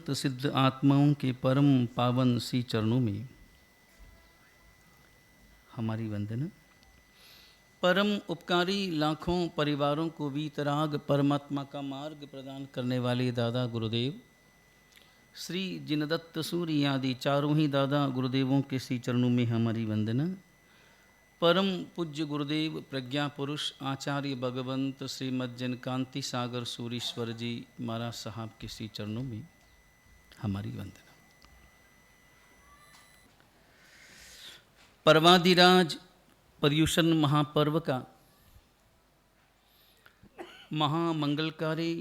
संत सिद्ध आत्माओं के परम पावन सी चरणों में हमारी वंदना। परम उपकारी लाखों परिवारों को वीतराग परमात्मा का मार्ग प्रदान करने वाले दादा गुरुदेव श्री जिनदत्त सूर्य आदि चारों ही दादा गुरुदेवों के श्री चरणों में हमारी वंदना। परम पूज्य गुरुदेव प्रज्ञा पुरुष आचार्य भगवंत श्रीमद् जनकांति सागर सूरीश्वर जी महाराज साहब के श्री चरणों में हमारी वंदना। पर्वादिराज पर्युषण महापर्व का महामंगलकारी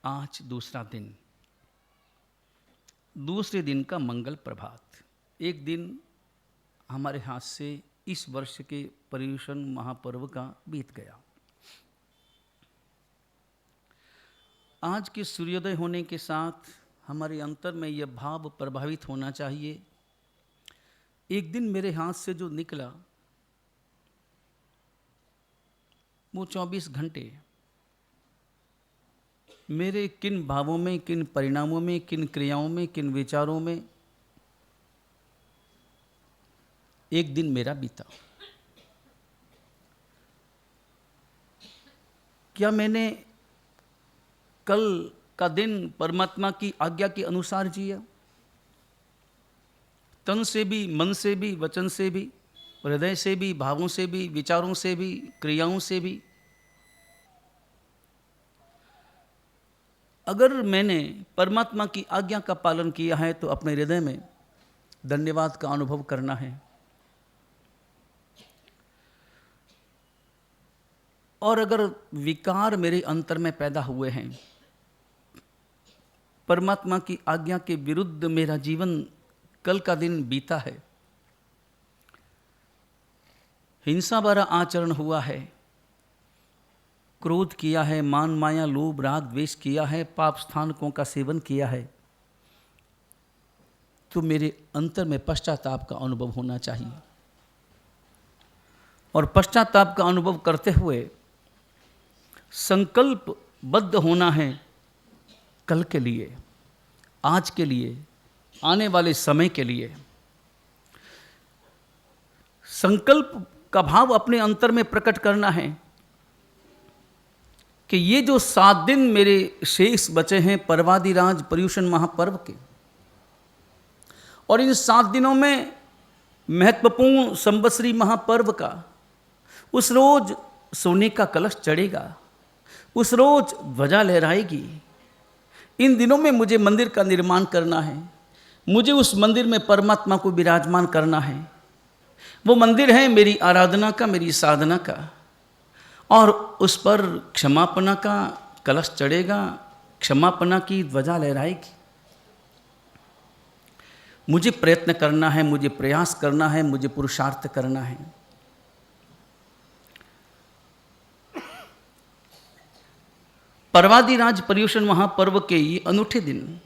आज दूसरे दिन का मंगल प्रभात। एक दिन हमारे हाथ से इस वर्ष के पर्युषण महापर्व का बीत गया। आज के सूर्योदय होने के साथ हमारे अंतर में यह भाव प्रभावित होना चाहिए, एक दिन मेरे हाथ से जो निकला वो 24 घंटे मेरे किन भावों में, किन परिणामों में, किन क्रियाओं में, किन विचारों में एक दिन मेरा बीता। क्या मैंने कल का दिन परमात्मा की आज्ञा के अनुसार जिया? तन से भी, मन से भी, वचन से भी, हृदय से भी, भावों से भी, विचारों से भी, क्रियाओं से भी। अगर मैंने परमात्मा की आज्ञा का पालन किया है तो अपने हृदय में धन्यवाद का अनुभव करना है। और अगर विकार मेरे अंतर में पैदा हुए हैं, परमात्मा की आज्ञा के विरुद्ध मेरा जीवन कल का दिन बीता है, हिंसा भरा आचरण हुआ है, क्रोध किया है, मान माया लोभ राग द्वेष किया है, पाप स्थानकों का सेवन किया है, तो मेरे अंतर में पश्चाताप का अनुभव होना चाहिए। और पश्चाताप का अनुभव करते हुए संकल्पबद्ध होना है कल के लिए, आज के लिए, आने वाले समय के लिए। संकल्प का भाव अपने अंतर में प्रकट करना है कि ये जो 7 दिन मेरे शेष बचे हैं पर्वादिराज पर्युषण महापर्व के, और इन 7 दिनों में महत्वपूर्ण संवत्सरी महापर्व का उस रोज सोने का कलश चढ़ेगा, उस रोज ध्वजा लहराएगी। इन दिनों में मुझे मंदिर का निर्माण करना है, मुझे उस मंदिर में परमात्मा को विराजमान करना है। वो मंदिर है मेरी आराधना का, मेरी साधना का, और उस पर क्षमापना का कलश चढ़ेगा, क्षमापना की ध्वजा लहराएगी। मुझे प्रयत्न करना है, मुझे प्रयास करना है, मुझे पुरुषार्थ करना है। पर्वादिराज पर्युषण महापर्व के ये अनूठे दिन,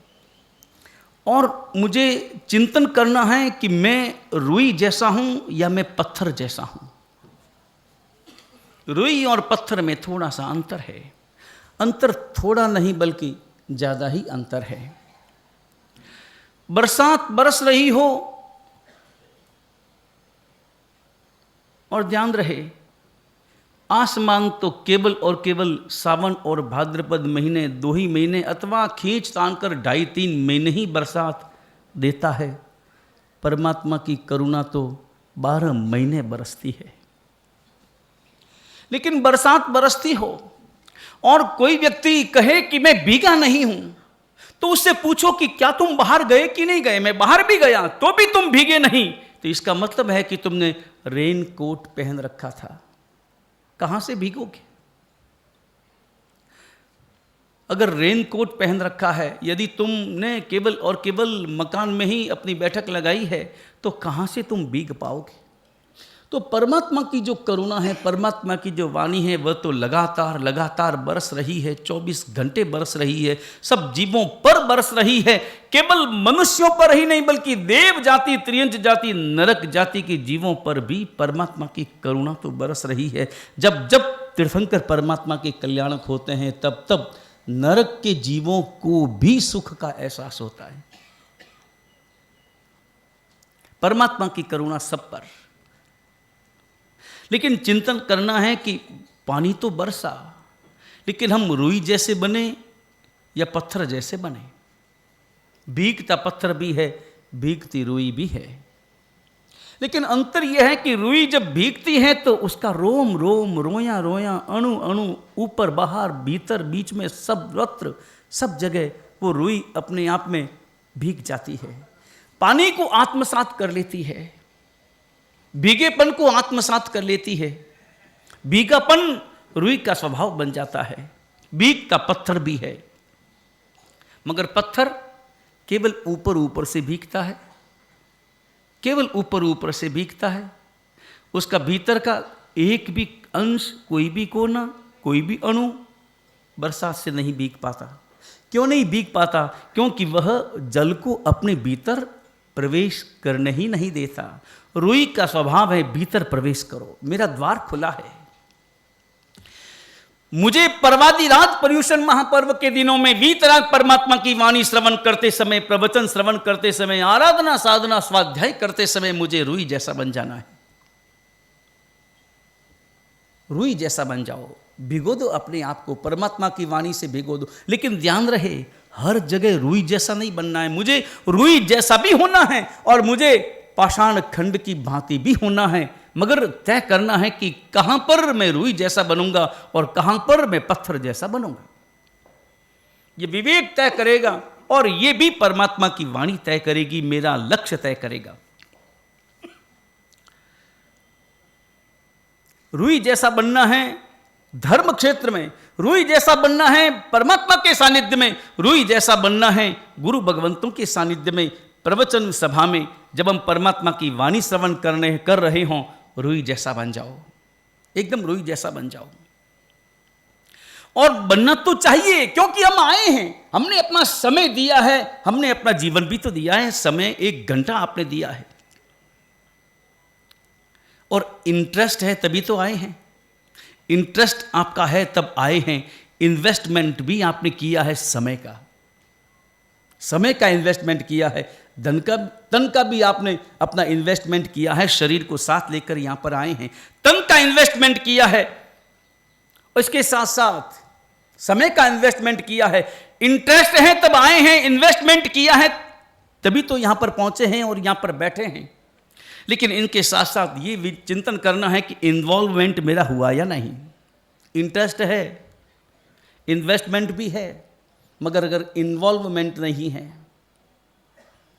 और मुझे चिंतन करना है कि मैं रुई जैसा हूं या मैं पत्थर जैसा हूं। रुई और पत्थर में थोड़ा सा अंतर है, अंतर थोड़ा नहीं बल्कि ज्यादा ही अंतर है। बरसात बरस रही हो, और ध्यान रहे आसमान तो केवल और केवल सावन और भाद्रपद महीने, 2 ही महीने अथवा खींच तान कर 2.5-3 महीने ही बरसात देता है। परमात्मा की करुणा तो 12 महीने बरसती है। लेकिन बरसात बरसती हो और कोई व्यक्ति कहे कि मैं भीगा नहीं हूं, तो उससे पूछो कि क्या तुम बाहर गए कि नहीं गए? मैं बाहर भी गया तो भी तुम भीगे नहीं, तो इसका मतलब है कि तुमने रेन कोट पहन रखा था। कहां से भीगोगे? अगर रेन कोट पहन रखा है, यदि तुमने केवल और केवल मकान में ही अपनी बैठक लगाई है, तो कहां से तुम भीग पाओगे? तो परमात्मा की जो करुणा है, परमात्मा की जो वाणी है, वह तो लगातार लगातार बरस रही है, 24 घंटे बरस रही है, सब जीवों पर बरस रही है। केवल मनुष्यों पर ही नहीं बल्कि देव जाति, त्रियंच जाति, नरक जाति के जीवों पर भी परमात्मा की करुणा तो बरस रही है। जब जब तीर्थंकर परमात्मा के कल्याणक होते हैं, तब तब नरक के जीवों को भी सुख का एहसास होता है। परमात्मा की करुणा सब पर। लेकिन चिंतन करना है कि पानी तो बरसा, लेकिन हम रुई जैसे बने या पत्थर जैसे बने। भीगता पत्थर भी है, भीगती रुई भी है। लेकिन अंतर यह है कि रुई जब भीगती है तो उसका रोम रोम, रोया रोया, अणु अणु, ऊपर बाहर, भीतर बीच में, सर्वत्र सब जगह वो रुई अपने आप में भीग जाती है, पानी को आत्मसात कर लेती है, भीगेपन को आत्मसात कर लेती है। भीगापन रुई का स्वभाव बन जाता है। भीगता पत्थर भी है, मगर पत्थर केवल ऊपर ऊपर से भीगता है, केवल ऊपर ऊपर से भीगता है। उसका भीतर का एक भी अंश, कोई भी कोना, कोई भी अणु बरसात से नहीं भीग पाता। क्यों नहीं भीग पाता? क्योंकि वह जल को अपने भीतर प्रवेश करने ही नहीं देता। रुई का स्वभाव है भीतर प्रवेश करो, मेरा द्वार खुला है। मुझे पर्वादिराज पर्युषण महापर्व के दिनों में वीतराग परमात्मा की वाणी श्रवण करते समय, प्रवचन श्रवण करते समय, आराधना साधना स्वाध्याय करते समय मुझे रुई जैसा बन जाना है। रुई जैसा बन जाओ, भिगो दो अपने आप को, परमात्मा की वाणी से भिगो दो। लेकिन ध्यान रहे, हर जगह रुई जैसा नहीं बनना है। मुझे रुई जैसा भी होना है और मुझे पाषाण खंड की भांति भी होना है, मगर तय करना है कि कहां पर मैं रुई जैसा बनूंगा और कहां पर मैं पत्थर जैसा बनूंगा। ये विवेक तय करेगा और ये भी परमात्मा की वाणी तय करेगी, मेरा लक्ष्य तय करेगा। रुई जैसा बनना है धर्म क्षेत्र में, रुई जैसा बनना है परमात्मा के सानिध्य में, रुई जैसा बनना है गुरु भगवंतों के सानिध्य में। प्रवचन सभा में जब हम परमात्मा की वाणी श्रवण कर रहे हों, रुई जैसा बन जाओ, एकदम रुई जैसा बन जाओ। और बनना तो चाहिए, क्योंकि हम आए हैं, हमने अपना समय दिया है, हमने अपना जीवन भी तो दिया है। समय 1 घंटा आपने दिया है और इंटरेस्ट है तभी तो आए हैं। इंटरेस्ट आपका है तब आए हैं। इन्वेस्टमेंट भी आपने किया है समय का, समय का इन्वेस्टमेंट किया है, तन का भी आपने अपना इन्वेस्टमेंट किया है। शरीर को साथ लेकर यहां पर आए हैं, तन का इन्वेस्टमेंट किया है, उसके साथ साथ समय का इन्वेस्टमेंट किया है। इंटरेस्ट है तब आए हैं, इन्वेस्टमेंट किया है तभी तो यहां पर पहुंचे हैं और यहां पर बैठे हैं। लेकिन इनके साथ साथ ये भी चिंतन करना है कि इन्वॉल्वमेंट मेरा हुआ या नहीं। इंटरेस्ट है, इन्वेस्टमेंट भी है, मगर अगर इन्वॉल्वमेंट नहीं है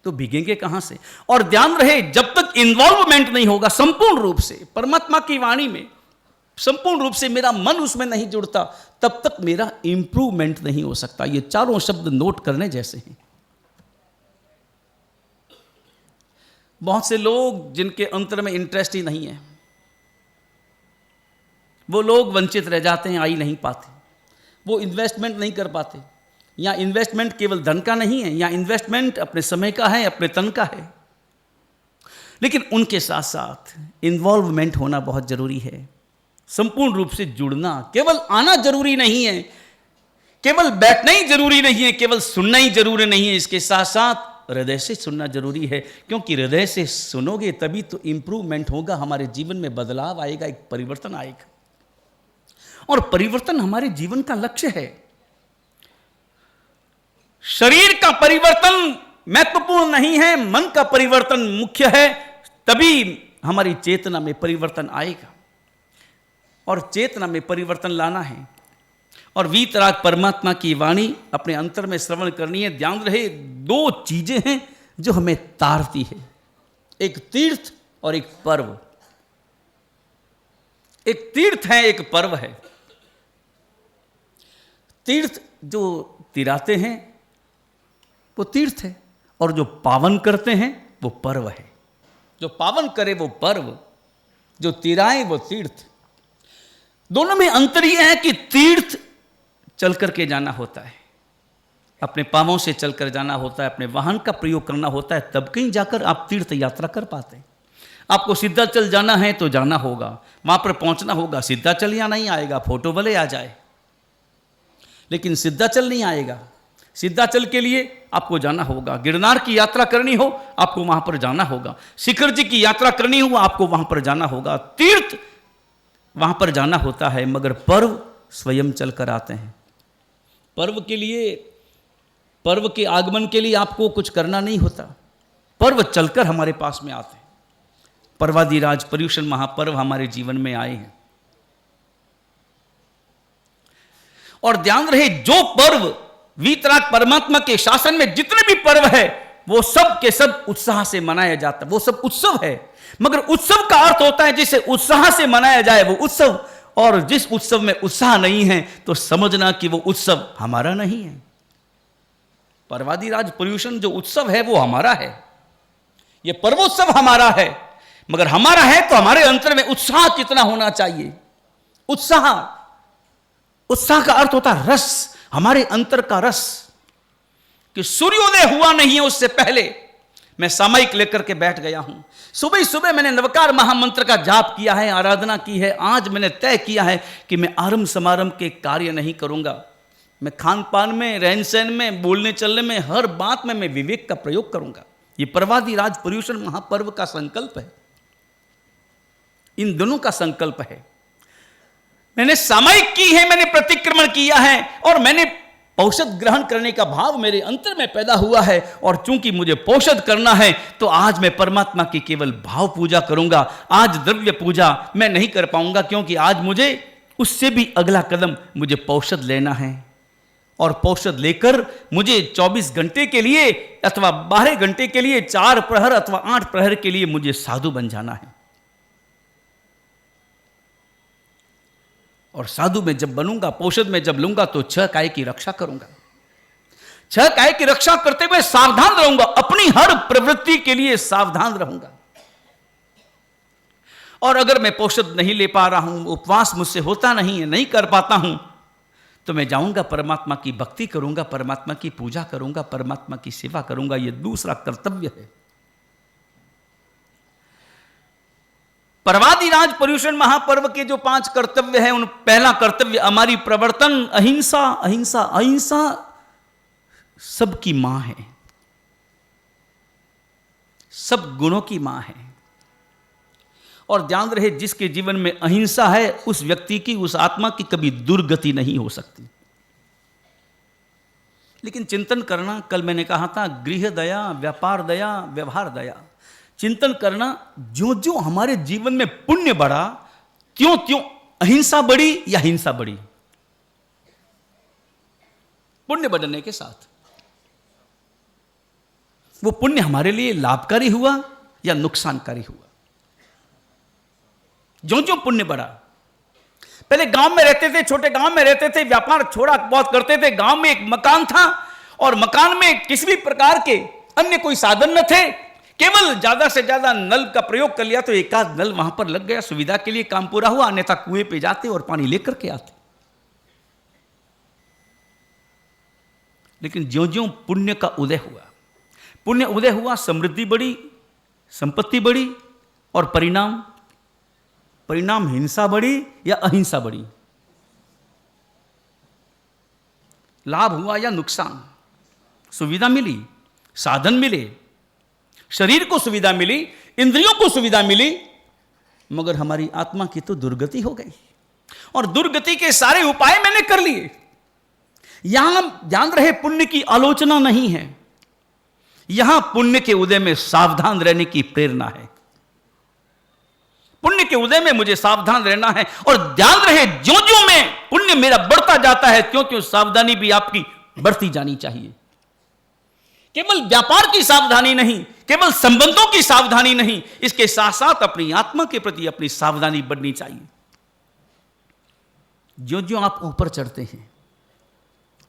तो भीगेंगे कहां से? और ध्यान रहे, जब तक इन्वॉल्वमेंट नहीं होगा संपूर्ण रूप से परमात्मा की वाणी में, संपूर्ण रूप से मेरा मन उसमें नहीं जुड़ता, तब तक मेरा इंप्रूवमेंट नहीं हो सकता। ये चारों शब्द नोट करने जैसे हैं। बहुत से लोग जिनके अंतर में इंटरेस्ट ही नहीं है, वो लोग वंचित रह जाते हैं, आ ही नहीं पाते, वो इन्वेस्टमेंट नहीं कर पाते। या इन्वेस्टमेंट केवल धन का नहीं है, या इन्वेस्टमेंट अपने समय का है, अपने तन का है। लेकिन उनके साथ साथ इन्वॉल्वमेंट होना बहुत जरूरी है। संपूर्ण रूप से जुड़ना, केवल आना जरूरी नहीं है, केवल बैठना ही जरूरी नहीं है, केवल सुनना ही जरूरी नहीं है। इसके साथ साथ हृदय से सुनना जरूरी है, क्योंकि हृदय से सुनोगे तभी तो इंप्रूवमेंट होगा, हमारे जीवन में बदलाव आएगा, एक परिवर्तन आएगा। और परिवर्तन हमारे जीवन का लक्ष्य है। शरीर का परिवर्तन महत्वपूर्ण नहीं है, मन का परिवर्तन मुख्य है, तभी हमारी चेतना में परिवर्तन आएगा। और चेतना में परिवर्तन लाना है और वीतराग परमात्मा की वाणी अपने अंतर में श्रवण करनी है। ध्यान रहे, 2 चीजें हैं जो हमें तारती है, एक तीर्थ और एक पर्व। एक तीर्थ है, एक पर्व है। तीर्थ जो तिराते हैं वो तीर्थ है, और जो पावन करते हैं वो पर्व है। जो पावन करे वो पर्व, जो तिराए वो तीर्थ। दोनों में अंतर यह है कि तीर्थ चल करके जाना होता है, अपने पांवों से चलकर जाना होता है, अपने वाहन का प्रयोग करना होता है, तब कहीं जाकर आप तीर्थ यात्रा कर पाते हैं। आपको सिद्धाचल जाना है तो जाना होगा, वहां पर पहुंचना होगा। सिद्धाचल या नहीं आएगा, फोटो भले आ जाए, लेकिन सिद्धाचल नहीं आएगा। सिद्धाचल के लिए आपको जाना होगा, गिरनार की यात्रा करनी हो आपको वहां पर जाना होगा, शिखर जी की यात्रा करनी हो आपको वहां पर जाना होगा, तीर्थ वहां पर जाना होता है, मगर पर्व स्वयं चलकर आते हैं। पर्व के लिए, पर्व के आगमन के लिए आपको कुछ करना नहीं होता, पर्व चलकर हमारे पास में आते हैं। पर्वादिराज पर्युषण महापर्व हमारे जीवन में आए हैं। और ध्यान रहे, जो पर्व वीतराग परमात्मा के शासन में जितने भी पर्व है वो सब के सब उत्साह से मनाया जाता है, वो सब उत्सव है। मगर उत्सव का अर्थ होता है जिसे उत्साह से मनाया जाए वो उत्सव, और जिस उत्सव में उत्साह नहीं है तो समझना कि वो उत्सव हमारा नहीं है। पर्वादिराज पर्युषण जो उत्सव है वो हमारा है, ये पर्वोत्सव हमारा है, मगर हमारा है तो हमारे अंतर में उत्साह कितना होना चाहिए। उत्साह, उत्साह का अर्थ होता है रस, हमारे अंतर का रस, कि सूर्योदय हुआ नहीं है उससे पहले मैं सामयिक लेकर के बैठ गया हूं। सुबह सुबह मैंने नवकार महामंत्र का जाप किया है, आराधना की है। आज मैंने तय किया है कि मैं आरंभ समारंभ के कार्य नहीं करूंगा, मैं खान पान में, रहन सहन में, बोलने चलने में, हर बात में मैं विवेक का प्रयोग करूंगा। ये पर्वादिराज पर्युषण महापर्व का संकल्प है, इन दोनों का संकल्प है। मैंने सामयिक की है, मैंने प्रतिक्रमण किया है, और मैंने औषध ग्रहण करने का भाव मेरे अंतर में पैदा हुआ है। और चूंकि मुझे औषध करना है तो आज मैं परमात्मा की केवल भाव पूजा करूंगा। आज द्रव्य पूजा मैं नहीं कर पाऊंगा, क्योंकि आज मुझे उससे भी अगला कदम मुझे औषध लेना है। और औषध लेकर मुझे 24 घंटे के लिए अथवा 12 घंटे के लिए, 4 प्रहर अथवा 8 प्रहर के लिए मुझे साधु बन जाना है। और साधु में जब बनूंगा, औषध में जब लूंगा तो 6 काय की रक्षा करूंगा। 6 काय की रक्षा करते हुए सावधान रहूंगा, अपनी हर प्रवृत्ति के लिए सावधान रहूंगा। और अगर मैं औषध नहीं ले पा रहा हूं, उपवास मुझसे होता नहीं है, नहीं कर पाता हूं, तो मैं जाऊंगा परमात्मा की भक्ति करूंगा, परमात्मा की पूजा करूंगा, परमात्मा की सेवा करूंगा। यह दूसरा कर्तव्य है। पर्वादिराज पर्युषण महापर्व के जो 5 कर्तव्य हैं, उन पहला कर्तव्य हमारी प्रवर्तन अहिंसा। अहिंसा, अहिंसा सबकी मां है, सब गुणों की मां है। और ध्यान रहे, जिसके जीवन में अहिंसा है उस व्यक्ति की, उस आत्मा की कभी दुर्गति नहीं हो सकती। लेकिन चिंतन करना, कल मैंने कहा था, गृह दया, व्यापार दया, व्यवहार दया। चिंतन करना, जो जो हमारे जीवन में पुण्य बढ़ा त्यों त्यों अहिंसा बढ़ी या हिंसा बढ़ी। पुण्य बढ़ने के साथ वो पुण्य हमारे लिए लाभकारी हुआ या नुकसानकारी हुआ। जो जो पुण्य बढ़ा, पहले गांव में रहते थे, छोटे गांव में रहते थे, व्यापार थोड़ा बहुत करते थे, गांव में एक मकान था और मकान में किसी भी प्रकार के अन्य कोई साधन न थे, केवल ज्यादा से ज्यादा नल का प्रयोग कर लिया तो एक आध नल वहां पर लग गया, सुविधा के लिए काम पूरा हुआ, अन्यथा कुएं पे जाते और पानी लेकर के आते। लेकिन ज्यों ज्यों पुण्य का उदय हुआ, पुण्य उदय हुआ, समृद्धि बढ़ी, संपत्ति बढ़ी, और परिणाम, परिणाम हिंसा बढ़ी या अहिंसा बढ़ी, लाभ हुआ या नुकसान, सुविधा मिली, साधन मिले, शरीर को सुविधा मिली, इंद्रियों को सुविधा मिली, मगर हमारी आत्मा की तो दुर्गति हो गई। और दुर्गति के सारे उपाय मैंने कर लिए। यहां ध्यान रहे, पुण्य की आलोचना नहीं है, यहां पुण्य के उदय में सावधान रहने की प्रेरणा है। पुण्य के उदय में मुझे सावधान रहना है। और ध्यान रहे, ज्यों ज्यों में पुण्य मेरा बढ़ता जाता है त्यों त्यों सावधानी भी आपकी बढ़ती जानी चाहिए। केवल व्यापार की सावधानी नहीं, केवल संबंधों की सावधानी नहीं, इसके साथ साथ अपनी आत्मा के प्रति अपनी सावधानी बढ़नी चाहिए। ज्यों ज्यों आप ऊपर चढ़ते हैं,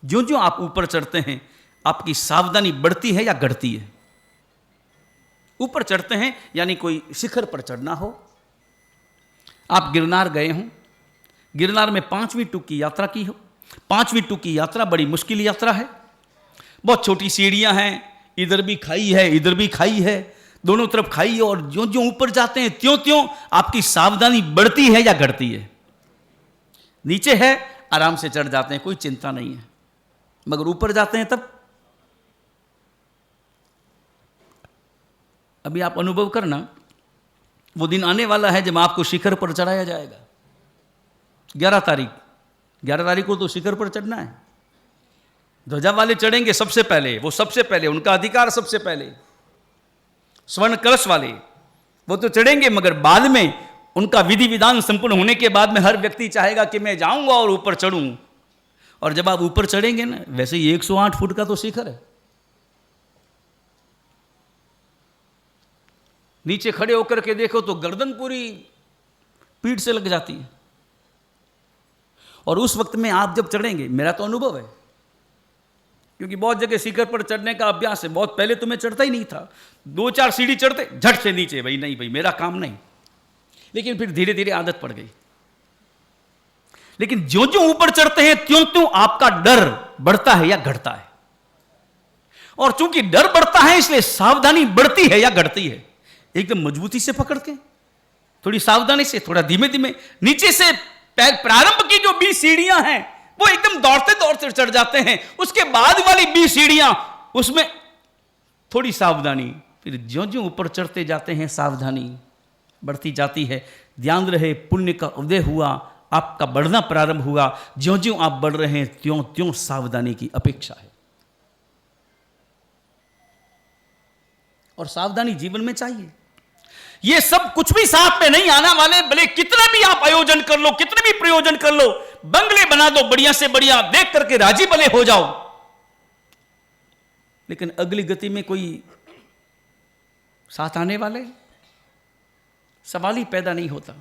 ज्यों ज्यों आप ऊपर चढ़ते हैं, आपकी सावधानी बढ़ती है या घटती है? ऊपर चढ़ते हैं यानी कोई शिखर पर चढ़ना हो, आप गिरनार गए हों, गिरनार में 5वीं टूक की यात्रा की हो। 5वीं टूक की यात्रा बड़ी मुश्किल यात्रा है, बहुत छोटी सीढ़ियां हैं, इधर भी खाई है, इधर भी खाई है, दोनों तरफ खाई है, और ज्यों ज्यों ऊपर जाते हैं त्यों त्यों आपकी सावधानी बढ़ती है या घटती है? नीचे है, आराम से चढ़ जाते हैं, कोई चिंता नहीं है। मगर ऊपर जाते हैं तब। अभी आप अनुभव करना, वो दिन आने वाला है जब आपको शिखर पर चढ़ाया जाएगा। 11 तारीख को तो शिखर पर चढ़ना है। ध्वजा वाले चढ़ेंगे सबसे पहले, वो सबसे पहले, उनका अधिकार सबसे पहले। स्वर्ण कलश वाले वो तो चढ़ेंगे, मगर बाद में उनका विधि विधान संपूर्ण होने के बाद में हर व्यक्ति चाहेगा कि मैं जाऊंगा और ऊपर चढ़ूं। और जब आप ऊपर चढ़ेंगे ना, वैसे ही 108 फुट का तो शिखर है, नीचे खड़े होकर के देखो तो गर्दन पूरी पीठ से लग जाती है। और उस वक्त में आप जब चढ़ेंगे, मेरा तो अनुभव है, क्योंकि बहुत जगह शिखर पर चढ़ने का अभ्यास है। बहुत पहले तो मैं चढ़ता ही नहीं था, 2-4 सीढ़ी चढ़ते झट से नीचे, भाई नहीं भाई मेरा काम नहीं। लेकिन फिर धीरे धीरे आदत पड़ गई। लेकिन ज्यों ज्यों ऊपर चढ़ते हैं त्यों त्यों आपका डर बढ़ता है या घटता है। और चूंकि डर बढ़ता है इसलिए सावधानी बढ़ती है या घटती है। एकदम मजबूती से पकड़ के, थोड़ी सावधानी से, थोड़ा धीमे धीमे, नीचे से प्रारंभ की जो 20 सीढ़ियां हैं वो एकदम दौड़ते दौड़ते चढ़ जाते हैं। उसके बाद वाली 20 सीढ़ियां, उसमें थोड़ी सावधानी। फिर ज्यों ज्यों ऊपर चढ़ते जाते हैं सावधानी बढ़ती जाती है। ध्यान रहे, पुण्य का उदय हुआ, आपका बढ़ना प्रारंभ हुआ। ज्यों ज्यों आप बढ़ रहे हैं त्यों त्यों सावधानी की अपेक्षा है। और सावधानी जीवन में चाहिए। ये सब कुछ भी साथ में नहीं आना वाले, भले कितने भी आप आयोजन कर लो, कितने भी प्रयोजन कर लो, बंगले बना दो बढ़िया से बढ़िया, देख करके राजी भले हो जाओ, लेकिन अगली गति में कोई साथ आने वाले सवाल ही पैदा नहीं होता।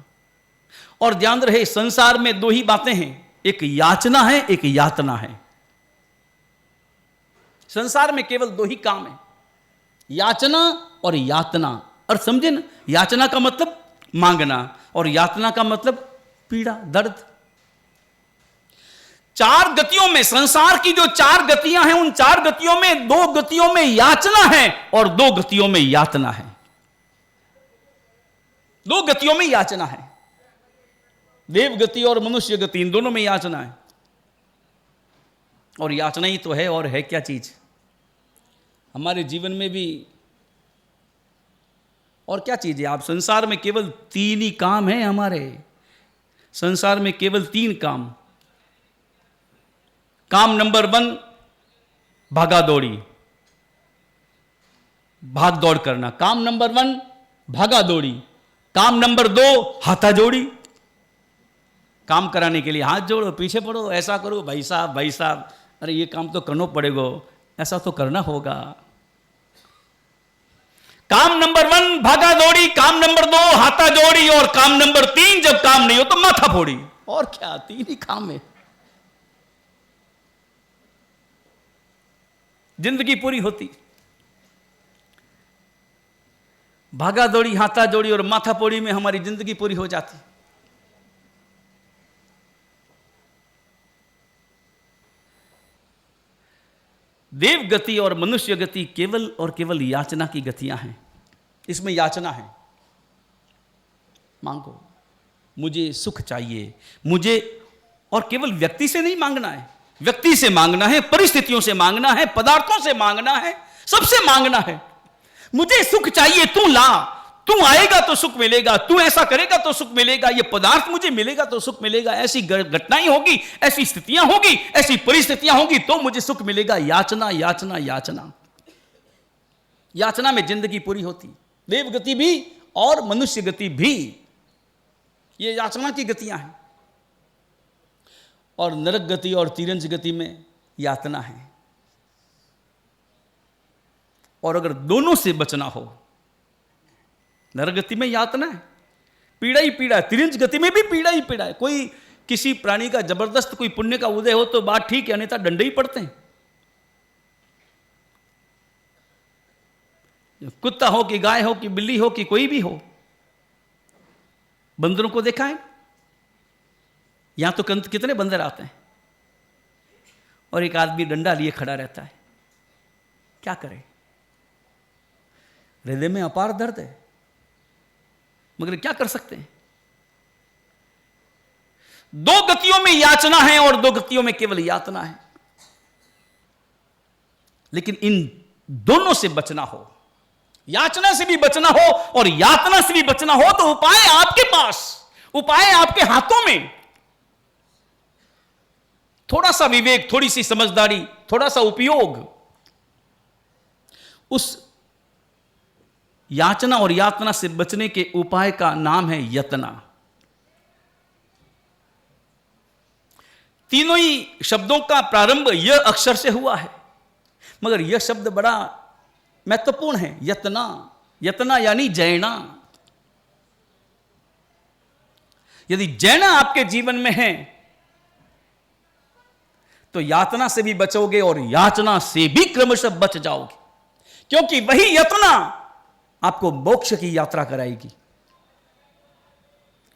और ध्यान रहे, संसार में 2 ही बातें हैं, एक याचना है, एक यातना है। संसार में केवल 2 ही काम है, याचना और यातना। और समझे ना, याचना का मतलब मांगना और यातना का मतलब पीड़ा, दर्द। 4 गतियों में, संसार की जो 4 गतियां हैं, उन 4 गतियों में 2 गतियों में याचना है और 2 गतियों में यातना है। 2 गतियों में याचना है, देव गति और मनुष्य गति, इन दोनों में याचना है। और याचना ही तो है, और है क्या चीज हमारे जीवन में भी, और क्या चीज है। आप संसार में केवल 3 ही काम है हमारे संसार में, केवल 3 काम। काम नंबर 1 भागा दौड़ी, भाग दौड़ करना। काम नंबर 1 भागा दौड़ी। काम नंबर 2 हाथा जोड़ी। काम कराने के लिए हाथ जोड़ो, पीछे पड़ो, ऐसा करो, भाई साहब, अरे ये काम तो करना पड़ेगा, ऐसा तो करना होगा। काम नंबर 1 भागा दौड़ी, काम नंबर 2 हाथा जोड़ी, और काम नंबर 3 जब काम नहीं हो तो माथा फोड़ी। और क्या, 3 ही काम है, जिंदगी पूरी होती। भागा दौड़ी, हाथा जोड़ी और माथा फोड़ी में हमारी जिंदगी पूरी हो जाती। देव गति और मनुष्य गति केवल और केवल याचना की गतियां हैं। इसमें याचना है, मांगो, मुझे सुख चाहिए, मुझे, और केवल व्यक्ति से नहीं मांगना है, व्यक्ति से मांगना है, परिस्थितियों से मांगना है, पदार्थों से मांगना है, सबसे मांगना है। मुझे सुख चाहिए, तू ला, तू आएगा तो सुख मिलेगा, तू ऐसा करेगा तो सुख मिलेगा, ये पदार्थ मुझे मिलेगा तो सुख मिलेगा, ऐसी घटनाएं होगी, ऐसी स्थितियां होगी, ऐसी परिस्थितियां होगी तो मुझे सुख मिलेगा। याचना, याचना, याचना, याचना में जिंदगी पूरी होती। देव गति भी और मनुष्य गति भी, ये याचना की गतियां हैं। और नरक गति और तिरंज गति में यातना है। और अगर दोनों से बचना हो, नरक गति में यातना है, पीड़ा ही पीड़ा है, तिरंज गति में भी पीड़ा ही पीड़ा है। कोई किसी प्राणी का जबरदस्त कोई पुण्य का उदय हो तो बात ठीक है, अन्यथा डंडे ही पड़ते हैं। कुत्ता हो कि गाय हो कि बिल्ली हो कि कोई भी हो, बंदरों को देखा है, यहां तो कितने बंदर आते हैं और एक आदमी डंडा लिए खड़ा रहता है, क्या करे, हृदय में अपार दर्द है, मगर क्या कर सकते हैं। 2 गतियों में याचना है और 2 गतियों में केवल यातना है। लेकिन इन दोनों से बचना हो, याचना से भी बचना हो और यातना से भी बचना हो, तो उपाय आपके पास, उपाय आपके हाथों में। थोड़ा सा विवेक, थोड़ी सी समझदारी, थोड़ा सा उपयोग, उस याचना और यातना से बचने के उपाय का नाम है यतना। तीनों ही शब्दों का प्रारंभ य अक्षर से हुआ है, मगर यह शब्द बड़ा महत्वपूर्ण है। यतना, यतना यानी जैना। यदि जैना आपके जीवन में है तो यातना से भी बचोगे और याचना से भी क्रमशः बच जाओगे, क्योंकि वही यतना आपको मोक्ष की यात्रा कराएगी।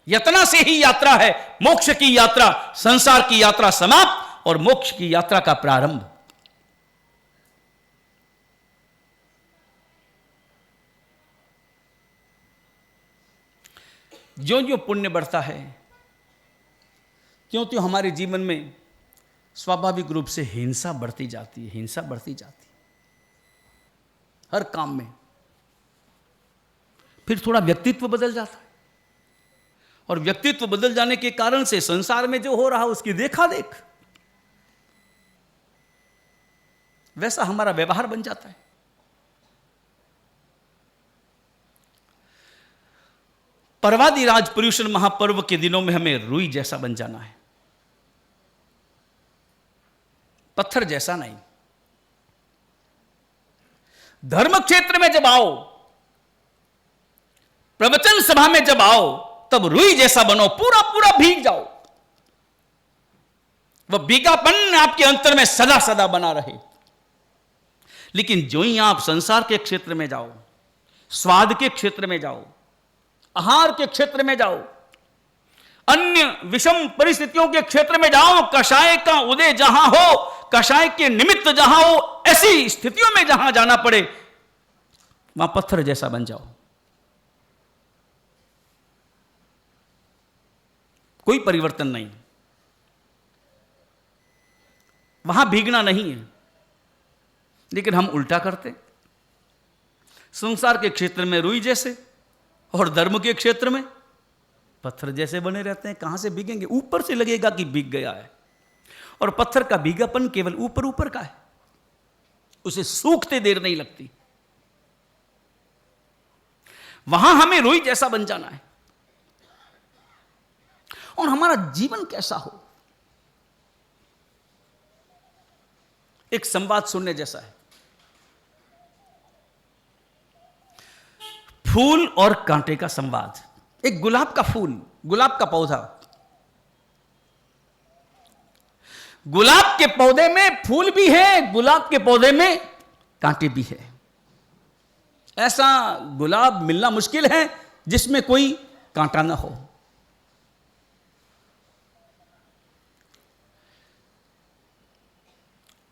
यतना से ही यात्रा है, मोक्ष की यात्रा, संसार की यात्रा समाप्त और मोक्ष की यात्रा का प्रारंभ। ज्यों ज्यों पुण्य बढ़ता है, त्यों त्यों हमारे जीवन में स्वाभाविक रूप से हिंसा बढ़ती जाती है, हिंसा बढ़ती जाती है हर काम में। फिर थोड़ा व्यक्तित्व बदल जाता है, और व्यक्तित्व बदल जाने के कारण से संसार में जो हो रहा उसकी देखा देख, वैसा हमारा व्यवहार बन जाता है। पर्वादिराज पर्युषण महापर्व के दिनों में हमें रुई जैसा बन जाना है, पत्थर जैसा नहीं। धर्म क्षेत्र में जब आओ, प्रवचन सभा में जब आओ, तब रुई जैसा बनो, पूरा पूरा भीग जाओ। वह भीगापन आपके अंतर में सदा सदा बना रहे। लेकिन जो ही आप संसार के क्षेत्र में जाओ, स्वाद के क्षेत्र में जाओ, आहार के क्षेत्र में जाओ, अन्य विषम परिस्थितियों के क्षेत्र में जाओ, कषाय का उदय जहां हो, कषाय के निमित्त जहां हो, ऐसी स्थितियों में जहां जाना पड़े, वहां पत्थर जैसा बन जाओ। कोई परिवर्तन नहीं, वहां भीगना नहीं है। लेकिन हम उल्टा करते, संसार के क्षेत्र में रुई जैसे और धर्म के क्षेत्र में पत्थर जैसे बने रहते हैं। कहां से भीगेंगे? ऊपर से लगेगा कि भीग गया है, और पत्थर का भीगापन केवल ऊपर ऊपर का है, उसे सूखते देर नहीं लगती। वहां हमें रुई जैसा बन जाना है। और हमारा जीवन कैसा हो, एक संवाद सुनने जैसा है। फूल और कांटे का संवाद। एक गुलाब का फूल, गुलाब का पौधा, गुलाब के पौधे में फूल भी है, गुलाब के पौधे में कांटे भी है। ऐसा गुलाब मिलना मुश्किल है जिसमें कोई कांटा ना हो।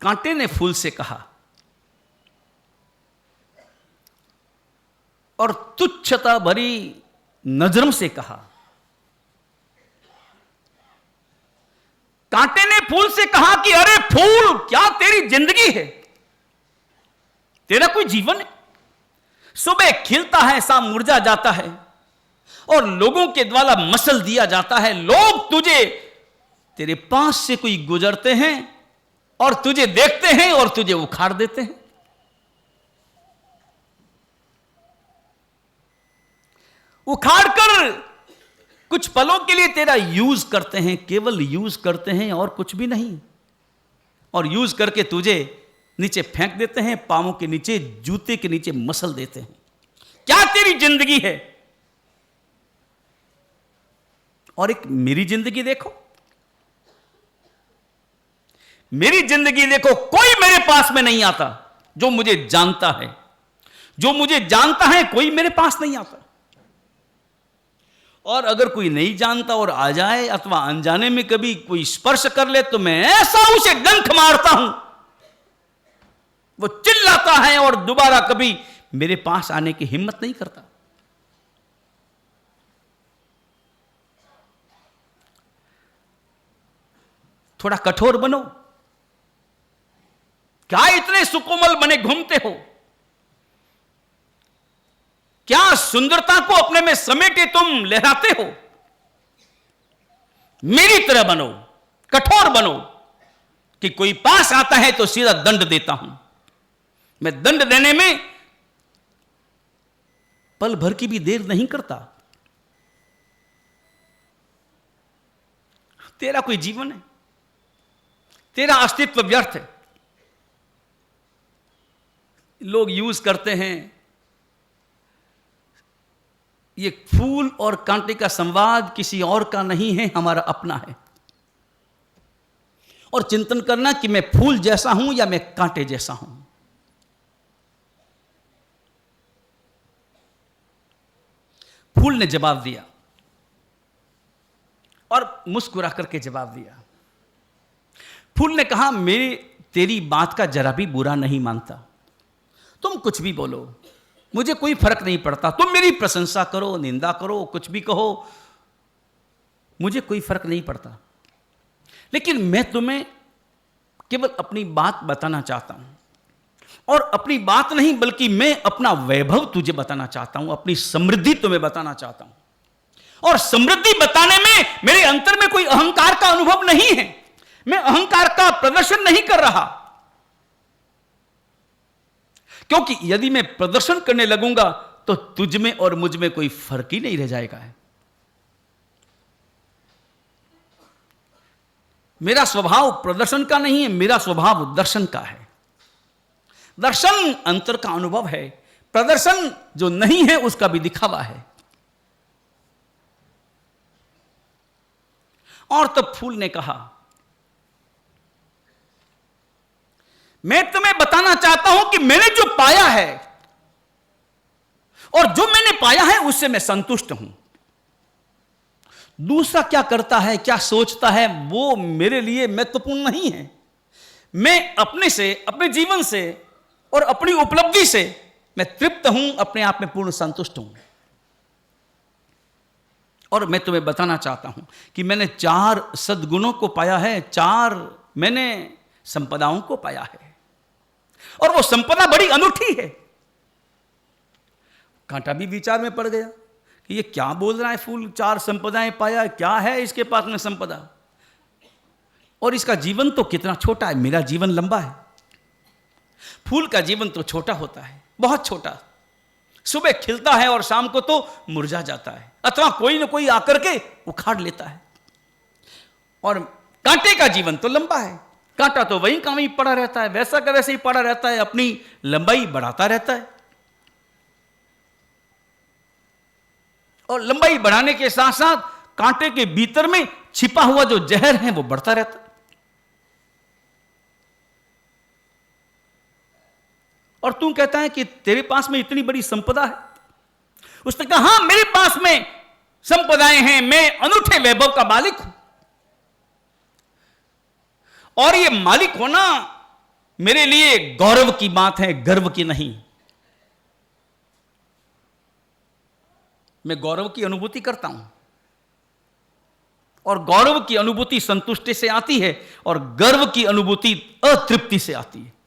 कांटे ने फूल से कहा और तुच्छता भरी नजरों से कहा। कांटे ने फूल से कहा कि अरे फूल, क्या तेरी जिंदगी है? तेरा कोई जीवन है? सुबह खिलता है, शाम मुरझा जाता है, और लोगों के द्वारा मसल दिया जाता है। लोग तुझे, तेरे पास से कोई गुजरते हैं और तुझे देखते हैं और तुझे उखाड़ देते हैं। उखाड़कर कुछ पलों के लिए तेरा यूज करते हैं, केवल यूज करते हैं और कुछ भी नहीं। और यूज करके तुझे नीचे फेंक देते हैं, पांवों के नीचे, जूते के नीचे मसल देते हैं। क्या तेरी जिंदगी है? और एक मेरी जिंदगी देखो, मेरी जिंदगी देखो। कोई मेरे पास में नहीं आता जो मुझे जानता है, जो मुझे जानता है कोई मेरे पास नहीं आता। और अगर कोई नहीं जानता और आ जाए अथवा अनजाने में कभी कोई स्पर्श कर ले तो मैं ऐसा उसे डंक मारता हूं, वो चिल्लाता है और दोबारा कभी मेरे पास आने की हिम्मत नहीं करता। थोड़ा कठोर बनो, क्या इतने सुकोमल बने घूमते हो? क्या सुंदरता को अपने में समेटे तुम लहराते हो? मेरी तरह बनो, कठोर बनो कि कोई पास आता है तो सीधा दंड देता हूं। मैं दंड देने में पल भर की भी देर नहीं करता। तेरा कोई जीवन है, तेरा अस्तित्व व्यर्थ है। लोग यूज करते हैं ये फूल और कांटे का संवाद किसी और का नहीं है, हमारा अपना है। और चिंतन करना कि मैं फूल जैसा हूं या मैं कांटे जैसा हूं। फूल ने जवाब दिया और मुस्कुरा करके जवाब दिया। फूल ने कहा, मेरी तेरी बात का जरा भी बुरा नहीं मानता। तुम कुछ भी बोलो, मुझे कोई फर्क नहीं पड़ता। तुम मेरी प्रशंसा करो, निंदा करो, कुछ भी कहो, मुझे कोई फर्क नहीं पड़ता। लेकिन मैं तुम्हें केवल अपनी बात बताना चाहता हूं, और अपनी बात नहीं बल्कि मैं अपना वैभव तुझे बताना चाहता हूं, अपनी समृद्धि तुम्हें बताना चाहता हूं। और समृद्धि बताने में मेरे अंतर में कोई अहंकार का अनुभव नहीं है। मैं अहंकार का प्रदर्शन नहीं कर रहा, क्योंकि यदि मैं प्रदर्शन करने लगूंगा तो तुझ में और मुझ में कोई फर्क ही नहीं रह जाएगा। मेरा स्वभाव प्रदर्शन का नहीं है, मेरा स्वभाव दर्शन का है। दर्शन अंतर का अनुभव है, प्रदर्शन जो नहीं है उसका भी दिखावा है। और तब फूल ने कहा, मैं तुम्हें बताना चाहता हूं कि मैंने जो पाया है और जो मैंने पाया है उससे मैं संतुष्ट हूं। दूसरा क्या करता है, क्या सोचता है, वो मेरे लिए महत्वपूर्ण नहीं है। मैं अपने से, अपने जीवन से और अपनी उपलब्धि से मैं तृप्त हूं, अपने आप में पूर्ण संतुष्ट हूं। और मैं तुम्हें बताना चाहता हूं कि मैंने 4 सद्गुणों को पाया है, 4 मैंने संपदाओं को पाया है, और वो संपदा बड़ी अनूठी है। कांटा भी विचार में पड़ गया कि ये क्या बोल रहा है फूल, 4 संपदाएं पाया, क्या है इसके पास में संपदा, और इसका जीवन तो कितना छोटा है, मेरा जीवन लंबा है। फूल का जीवन तो छोटा होता है, बहुत छोटा। सुबह खिलता है और शाम को तो मुरझा जाता है, अथवा कोई ना कोई आकर के उखाड़ लेता है। और कांटे का जीवन तो लंबा है, कांटा तो वहीं का वहीं पड़ा रहता है, वैसा का वैसे ही पड़ा रहता है, अपनी लंबाई बढ़ाता रहता है। और लंबाई बढ़ाने के साथ साथ कांटे के भीतर में छिपा हुआ जो जहर है वो बढ़ता रहता है। और तू कहता है कि तेरे पास में इतनी बड़ी संपदा है। उसने कहा, हां मेरे पास में संपदाएं हैं, मैं अनूठे वैभव का मालिक हूं, और ये मालिक होना मेरे लिए गौरव की बात है, गर्व की नहीं। मैं गौरव की अनुभूति करता हूं, और गौरव की अनुभूति संतुष्टि से आती है, और गर्व की अनुभूति अतृप्ति से आती है।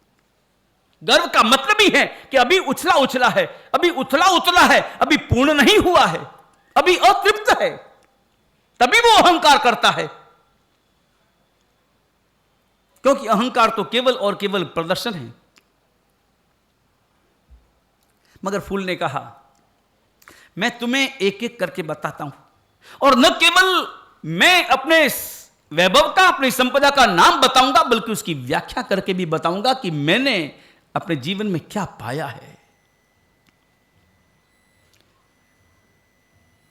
गर्व का मतलब ही है कि अभी उछला उछला है, अभी उथला उतला है, अभी पूर्ण नहीं हुआ है, अभी अतृप्त है, तभी वो अहंकार करता है। क्योंकि अहंकार तो केवल और केवल प्रदर्शन है। मगर फूल ने कहा, मैं तुम्हें एक एक करके बताता हूं, और न केवल मैं अपने वैभव का, अपनी संपदा का नाम बताऊंगा, बल्कि उसकी व्याख्या करके भी बताऊंगा कि मैंने अपने जीवन में क्या पाया है।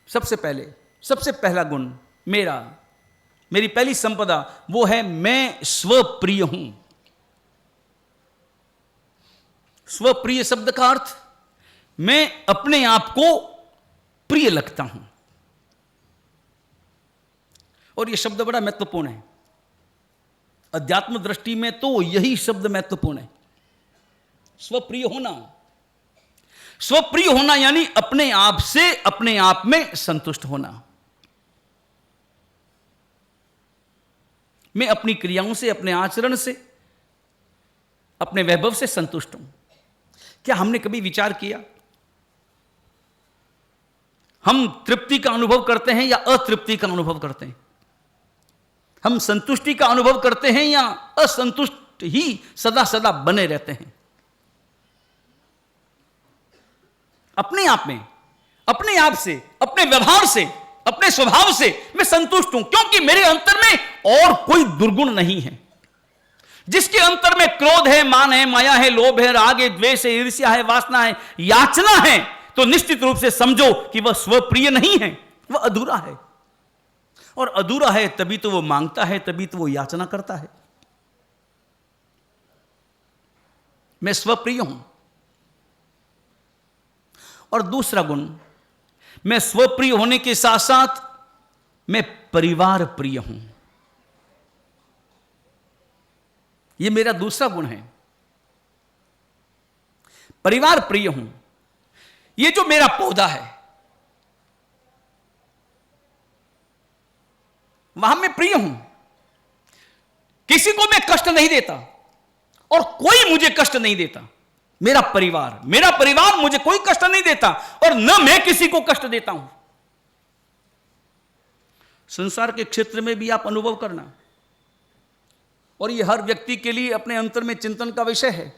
सबसे पहला गुण मेरी पहली संपदा वो है, मैं स्वप्रिय हूं। स्वप्रिय शब्द का अर्थ, मैं अपने आप को प्रिय लगता हूं। और यह शब्द बड़ा महत्वपूर्ण है। अध्यात्म दृष्टि में तो यही शब्द महत्वपूर्ण है, स्वप्रिय होना। स्वप्रिय होना यानी अपने आप से, अपने आप में संतुष्ट होना। मैं अपनी क्रियाओं से, अपने आचरण से, अपने वैभव से संतुष्ट हूं। क्या हमने कभी विचार किया हम तृप्ति का अनुभव करते हैं या अतृप्ति का अनुभव करते हैं? हम संतुष्टि का अनुभव करते हैं या असंतुष्ट ही सदा सदा बने रहते हैं? अपने आप में, अपने आप से, अपने व्यवहार से, अपने स्वभाव से मैं संतुष्ट हूं, क्योंकि मेरे अंतर में और कोई दुर्गुण नहीं है। जिसके अंतर में क्रोध है, मान है, माया है, लोभ है, राग है, द्वेष है, ईर्ष्या है, वासना है, याचना है, तो निश्चित रूप से समझो कि वह स्वप्रिय नहीं है, वह अधूरा है। और अधूरा है तभी तो वो मांगता है, तभी तो वो याचना करता है। मैं स्वप्रिय हूं। और दूसरा गुण, मैं स्वप्रिय होने के साथ साथ मैं परिवार प्रिय हूं। यह मेरा दूसरा गुण है, परिवार प्रिय हूं। यह जो मेरा पौधा है वहां मैं प्रिय हूं, किसी को मैं कष्ट नहीं देता और कोई मुझे कष्ट नहीं देता। मेरा परिवार मुझे कोई कष्ट नहीं देता और न मैं किसी को कष्ट देता हूं। संसार के क्षेत्र में भी आप अनुभव करना, और यह हर व्यक्ति के लिए अपने अंतर में चिंतन का विषय है।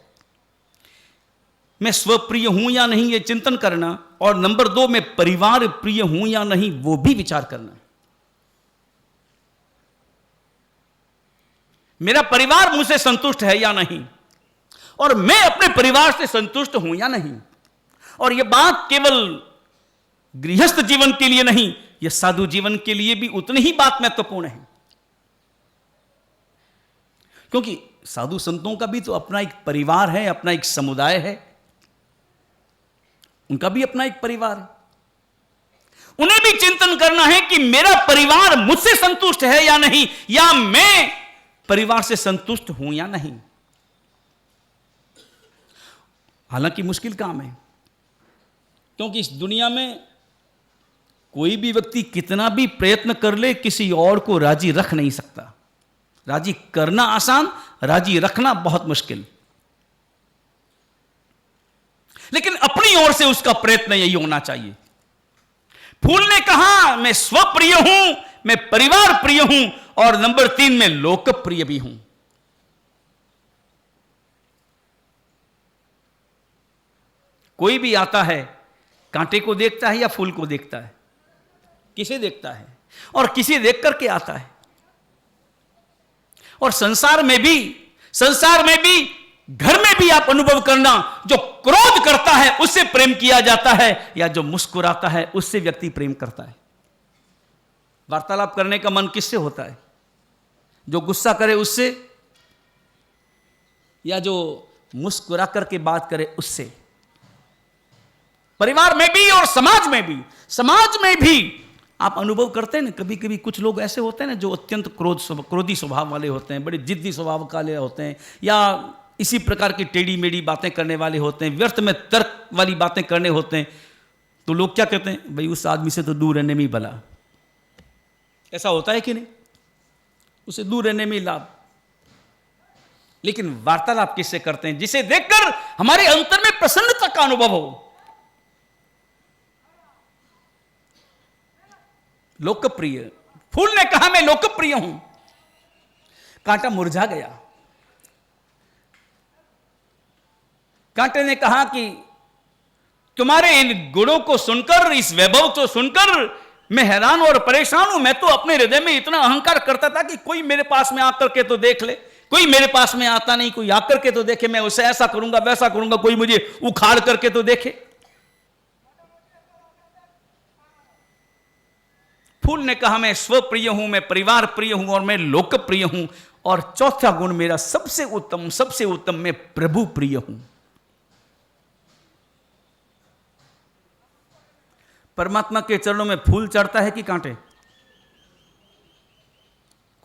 मैं स्वप्रिय हूं या नहीं यह चिंतन करना, और नंबर 2 मैं परिवार प्रिय हूं या नहीं वो भी विचार करना। मेरा परिवार मुझसे संतुष्ट है या नहीं, और मैं अपने परिवार से संतुष्ट हूं या नहीं। और यह बात केवल गृहस्थ जीवन के लिए नहीं, यह साधु जीवन के लिए भी उतनी ही बात महत्वपूर्ण है। क्योंकि साधु संतों का भी तो अपना एक परिवार है, अपना एक समुदाय है, उनका भी अपना एक परिवार है। उन्हें भी चिंतन करना है कि मेरा परिवार मुझसे संतुष्ट है या नहीं, या मैं परिवार से संतुष्ट हूं या नहीं। हालांकि मुश्किल काम है, क्योंकि इस दुनिया में कोई भी व्यक्ति कितना भी प्रयत्न कर ले किसी और को राजी रख नहीं सकता। राजी करना आसान, राजी रखना बहुत मुश्किल। लेकिन अपनी ओर से उसका प्रयत्न यही होना चाहिए। फूल ने कहा मैं स्वप्रिय हूं, मैं परिवार प्रिय हूं, और नंबर 3 मैं लोकप्रिय भी हूं। कोई भी आता है कांटे को देखता है या फूल को देखता है? किसे देखता है? और किसे देख करके आता है। और संसार में भी घर में भी आप अनुभव करना, जो क्रोध करता है उससे प्रेम किया जाता है, या जो मुस्कुराता है उससे व्यक्ति प्रेम करता है। वार्तालाप करने का मन किससे होता है? जो गुस्सा करे उससे, या जो मुस्कुरा करके बात करे उससे। परिवार में भी और समाज में भी आप अनुभव करते हैं ना, कभी कभी कुछ लोग ऐसे होते हैं ना जो अत्यंत क्रोधी स्वभाव वाले होते हैं, बड़े जिद्दी स्वभाव वाले होते हैं, या इसी प्रकार की टेढ़ी मेढ़ी बातें करने वाले होते हैं, व्यर्थ में तर्क वाली बातें करने होते हैं। तो लोग क्या कहते हैं, भाई उस आदमी से तो दूर रहने में ही भला। ऐसा होता है कि नहीं? उसे दूर रहने में ही लाभ। लेकिन वार्तालाप किससे करते हैं? जिसे देखकर हमारे अंतर में प्रसन्नता का अनुभव हो। लोकप्रिय। फूल ने कहा मैं लोकप्रिय हूं, कांटा मुरझा गया। कांटे ने कहा कि तुम्हारे इन गुणों को सुनकर, इस वैभव को सुनकर मैं हैरान और परेशान हूं। मैं तो अपने हृदय में इतना अहंकार करता था कि कोई मेरे पास में आकर के तो देख ले, कोई मेरे पास में आता नहीं, कोई आकर के तो देखे, मैं उसे ऐसा करूंगा वैसा करूंगा, कोई मुझे उखाड़ करके तो देखे। फूल ने कहा मैं स्वप्रिय हूं, मैं परिवार प्रिय हूं, और मैं लोकप्रिय हूं। और चौथा गुण मेरा सबसे उत्तम, मैं प्रभु प्रिय हूं। परमात्मा के चरणों में फूल चढ़ता है कि कांटे?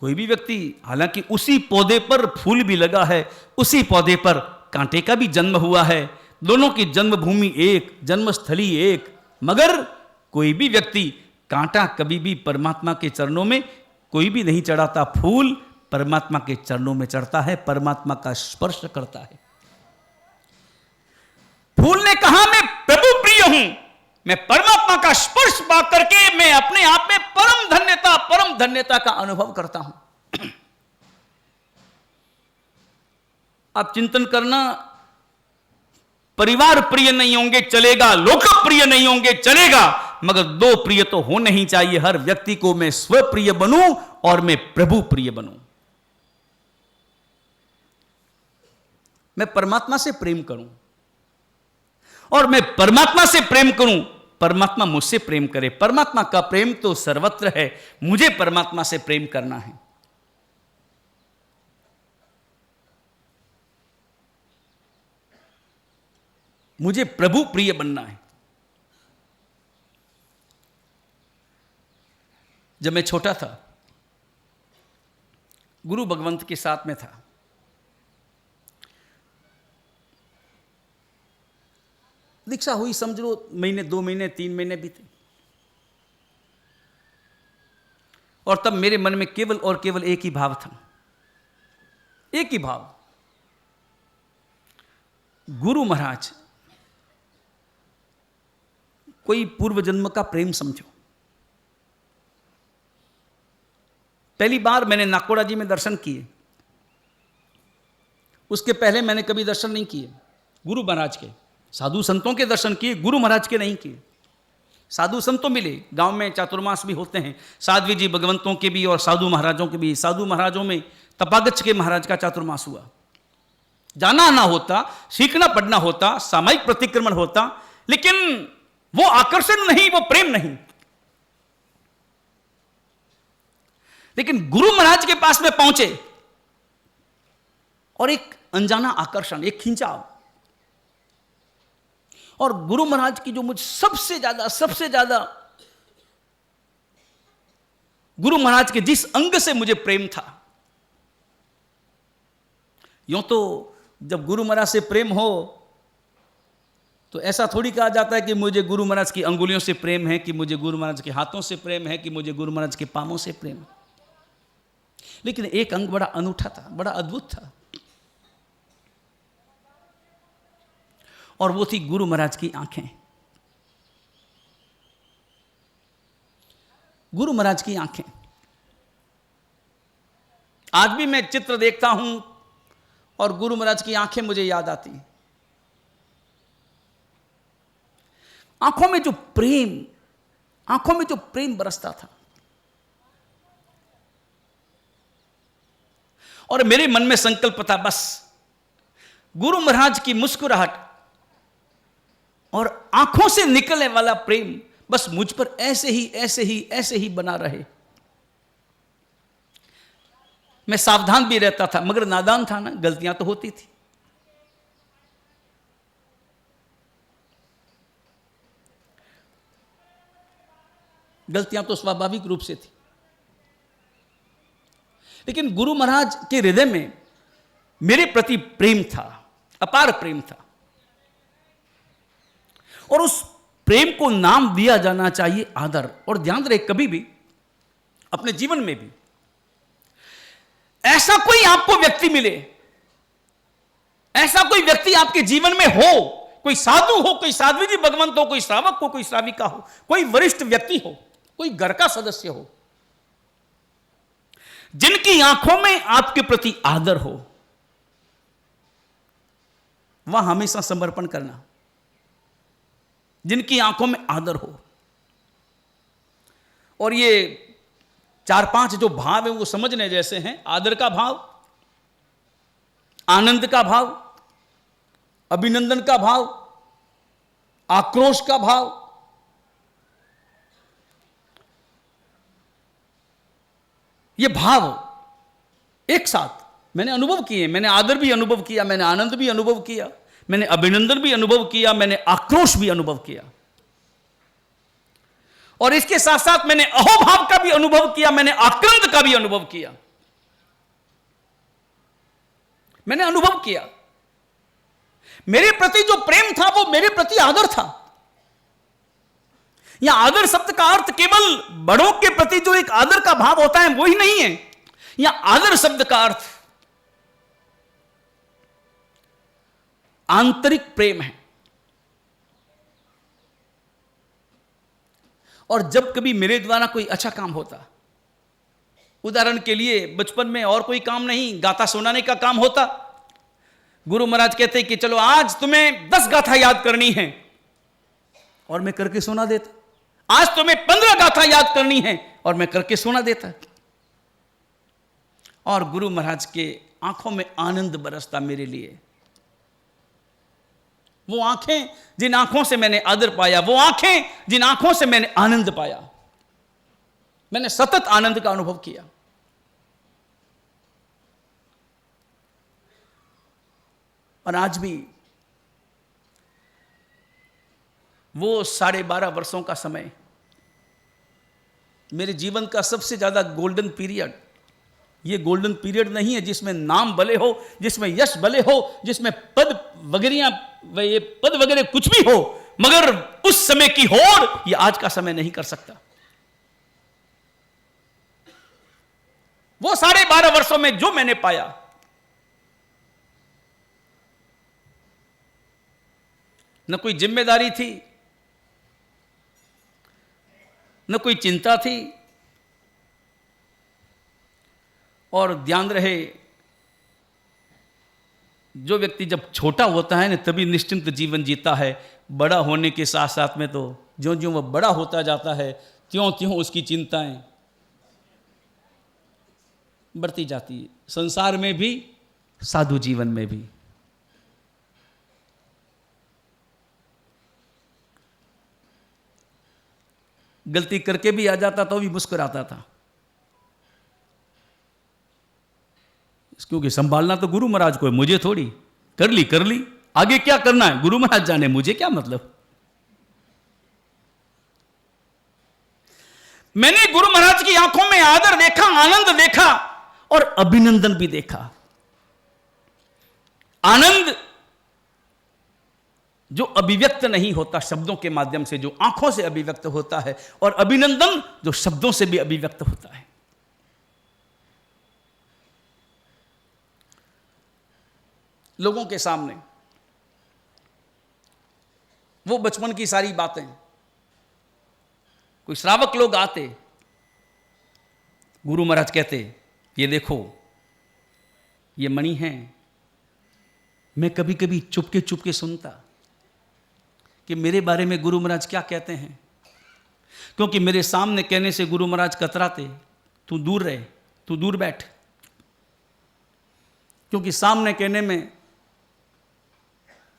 कोई भी व्यक्ति, हालांकि उसी पौधे पर फूल भी लगा है, उसी पौधे पर कांटे का भी जन्म हुआ है, दोनों की जन्मभूमि एक, जन्मस्थली एक, मगर कोई भी व्यक्ति कांटा कभी भी परमात्मा के चरणों में कोई भी नहीं चढ़ाता। फूल परमात्मा के चरणों में चढ़ता है, परमात्मा का स्पर्श करता है। फूल ने कहा मैं प्रभु प्रिय हूं, मैं परमात्मा का स्पर्श पा करके मैं अपने आप में परम धन्यता का अनुभव करता हूं। आप चिंतन करना, परिवार प्रिय नहीं होंगे चलेगा, लोक प्रिय नहीं होंगे चलेगा, मगर दो प्रिय तो होने ही चाहिए हर व्यक्ति को। मैं स्वप्रिय बनूं और मैं प्रभु प्रिय बनूं। मैं परमात्मा से प्रेम करूं और मैं परमात्मा से प्रेम करूं, परमात्मा मुझसे प्रेम करे। परमात्मा का प्रेम तो सर्वत्र है, मुझे परमात्मा से प्रेम करना है। मुझे प्रभु प्रिय बनना है। जब मैं छोटा था, गुरु भगवंत के साथ में था, दीक्षा हुई, समझ लो महीने, 2 महीने, 3 महीने बीते, और तब मेरे मन में केवल और केवल एक ही भाव था, एक ही भाव, गुरु महाराज कोई पूर्व जन्म का प्रेम समझो। पहली बार मैंने नाकोड़ा जी में दर्शन किए, उसके पहले मैंने कभी दर्शन नहीं किए गुरु महाराज के। साधु संतों के दर्शन किए, गुरु महाराज के नहीं किए। साधु संत तो मिले, गांव में चातुर्मास भी होते हैं, साध्वी जी भगवंतों के भी और साधु महाराजों के भी। साधु महाराजों में तपागच्छ के महाराज का चातुर्मास हुआ, जाना आना होता, सीखना पढ़ना होता, सामयिक प्रतिक्रमण होता, लेकिन वो आकर्षण नहीं, वो प्रेम नहीं। लेकिन गुरु महाराज के पास में पहुंचे और एक अनजाना आकर्षण, एक खिंचाव, और गुरु महाराज की जो मुझ सबसे ज्यादा गुरु महाराज के जिस अंग से मुझे प्रेम था, यूं तो जब गुरु महाराज से प्रेम हो तो ऐसा थोड़ी कहा जाता है कि मुझे गुरु महाराज की अंगुलियों से प्रेम है, कि मुझे गुरु महाराज के हाथों से प्रेम है, कि मुझे गुरु महाराज के पांवों से प्रेम है। लेकिन एक अंग बड़ा अनूठा था, बड़ा अद्भुत था, और वो थी गुरु महाराज की आंखें। गुरु महाराज की आंखें, आज भी मैं चित्र देखता हूं और गुरु महाराज की आंखें मुझे याद आती हैं। आंखों में जो प्रेम बरसता था, और मेरे मन में संकल्प था, बस गुरु महाराज की मुस्कुराहट और आंखों से निकलने वाला प्रेम बस मुझ पर ऐसे ही बना रहे। मैं सावधान भी रहता था, मगर नादान था ना, गलतियां तो होती थी। गलतियां तो स्वाभाविक रूप से थी, लेकिन गुरु महाराज के हृदय में मेरे प्रति प्रेम था, अपार प्रेम था, और उस प्रेम को नाम दिया जाना चाहिए आदर। और ध्यान रहे, कभी भी अपने जीवन में भी ऐसा कोई आपको व्यक्ति मिले, ऐसा कोई व्यक्ति आपके जीवन में हो, कोई साधु हो, कोई साध्वी जी भगवंत हो, कोई श्रावक हो, कोई श्राविका हो, कोई वरिष्ठ व्यक्ति हो, कोई घर का सदस्य हो, जिनकी आंखों में आपके प्रति आदर हो, वह हमेशा समर्पण करना। जिनकी आंखों में आदर हो, और ये 4-5 जो भाव है वो समझने जैसे हैं। आदर का भाव, आनंद का भाव, अभिनंदन का भाव, आक्रोश का भाव, ये भाव एक साथ मैंने अनुभव किए। मैंने आदर भी अनुभव किया, मैंने आनंद भी अनुभव किया, मैंने अभिनंदन भी अनुभव किया, मैंने आक्रोश भी अनुभव किया, और इसके साथ साथ मैंने अहोभाव का भी अनुभव किया, मैंने आक्रंद का भी अनुभव किया। मैंने अनुभव किया, मेरे प्रति जो प्रेम था वो मेरे प्रति आदर था। या आदर शब्द का अर्थ केवल बड़ों के प्रति जो एक आदर का भाव होता है वो ही नहीं है। या आदर शब्द का अर्थ आंतरिक प्रेम है, और जब कभी मेरे द्वारा कोई अच्छा काम होता, उदाहरण के लिए बचपन में और कोई काम नहीं, गाथा सुनाने का काम होता, गुरु महाराज कहते कि चलो आज तुम्हें 10 गाथा याद करनी है, और मैं करके सुना देता। आज तुम्हें 15 गाथा याद करनी है, और मैं करके सुना देता। और गुरु महाराज के आंखों में आनंद बरसता मेरे लिए। वो आंखें जिन आंखों से मैंने आदर पाया, वो आंखें जिन आंखों से मैंने आनंद पाया, मैंने सतत आनंद का अनुभव किया। और आज भी वो 12.5 वर्षों का समय मेरे जीवन का सबसे ज्यादा गोल्डन पीरियड। ये गोल्डन पीरियड नहीं है जिसमें नाम भले हो, जिसमें यश भले हो, जिसमें पद वगैरह कुछ भी हो, मगर उस समय की होड़ ये आज का समय नहीं कर सकता। वो 12.5 वर्षों में जो मैंने पाया, न कोई जिम्मेदारी थी, न कोई चिंता थी, और ध्यान रहे जो व्यक्ति जब छोटा होता है ना तभी निश्चिंत जीवन जीता है। बड़ा होने के साथ साथ में तो ज्यों ज्यों वह बड़ा होता जाता है त्यों त्यों उसकी चिंताएं बढ़ती जाती है, संसार में भी, साधु जीवन में भी। गलती करके भी आ जाता तो भी मुस्कुराता था, क्योंकि संभालना तो गुरु महाराज को है, मुझे थोड़ी। कर ली, आगे क्या करना है गुरु महाराज जाने, मुझे क्या मतलब। मैंने गुरु महाराज की आंखों में आदर देखा, आनंद देखा और अभिनंदन भी देखा। आनंद जो अभिव्यक्त नहीं होता शब्दों के माध्यम से, जो आंखों से अभिव्यक्त होता है, और अभिनंदन जो शब्दों से भी अभिव्यक्त होता है। लोगों के सामने वो बचपन की सारी बातें, कोई श्रावक लोग आते, गुरु महाराज कहते ये देखो ये मणि है। मैं कभी कभी चुपके चुपके सुनता कि मेरे बारे में गुरु महाराज क्या कहते हैं, क्योंकि मेरे सामने कहने से गुरु महाराज कतराते, तू दूर रहे, तू दूर बैठ, क्योंकि सामने कहने में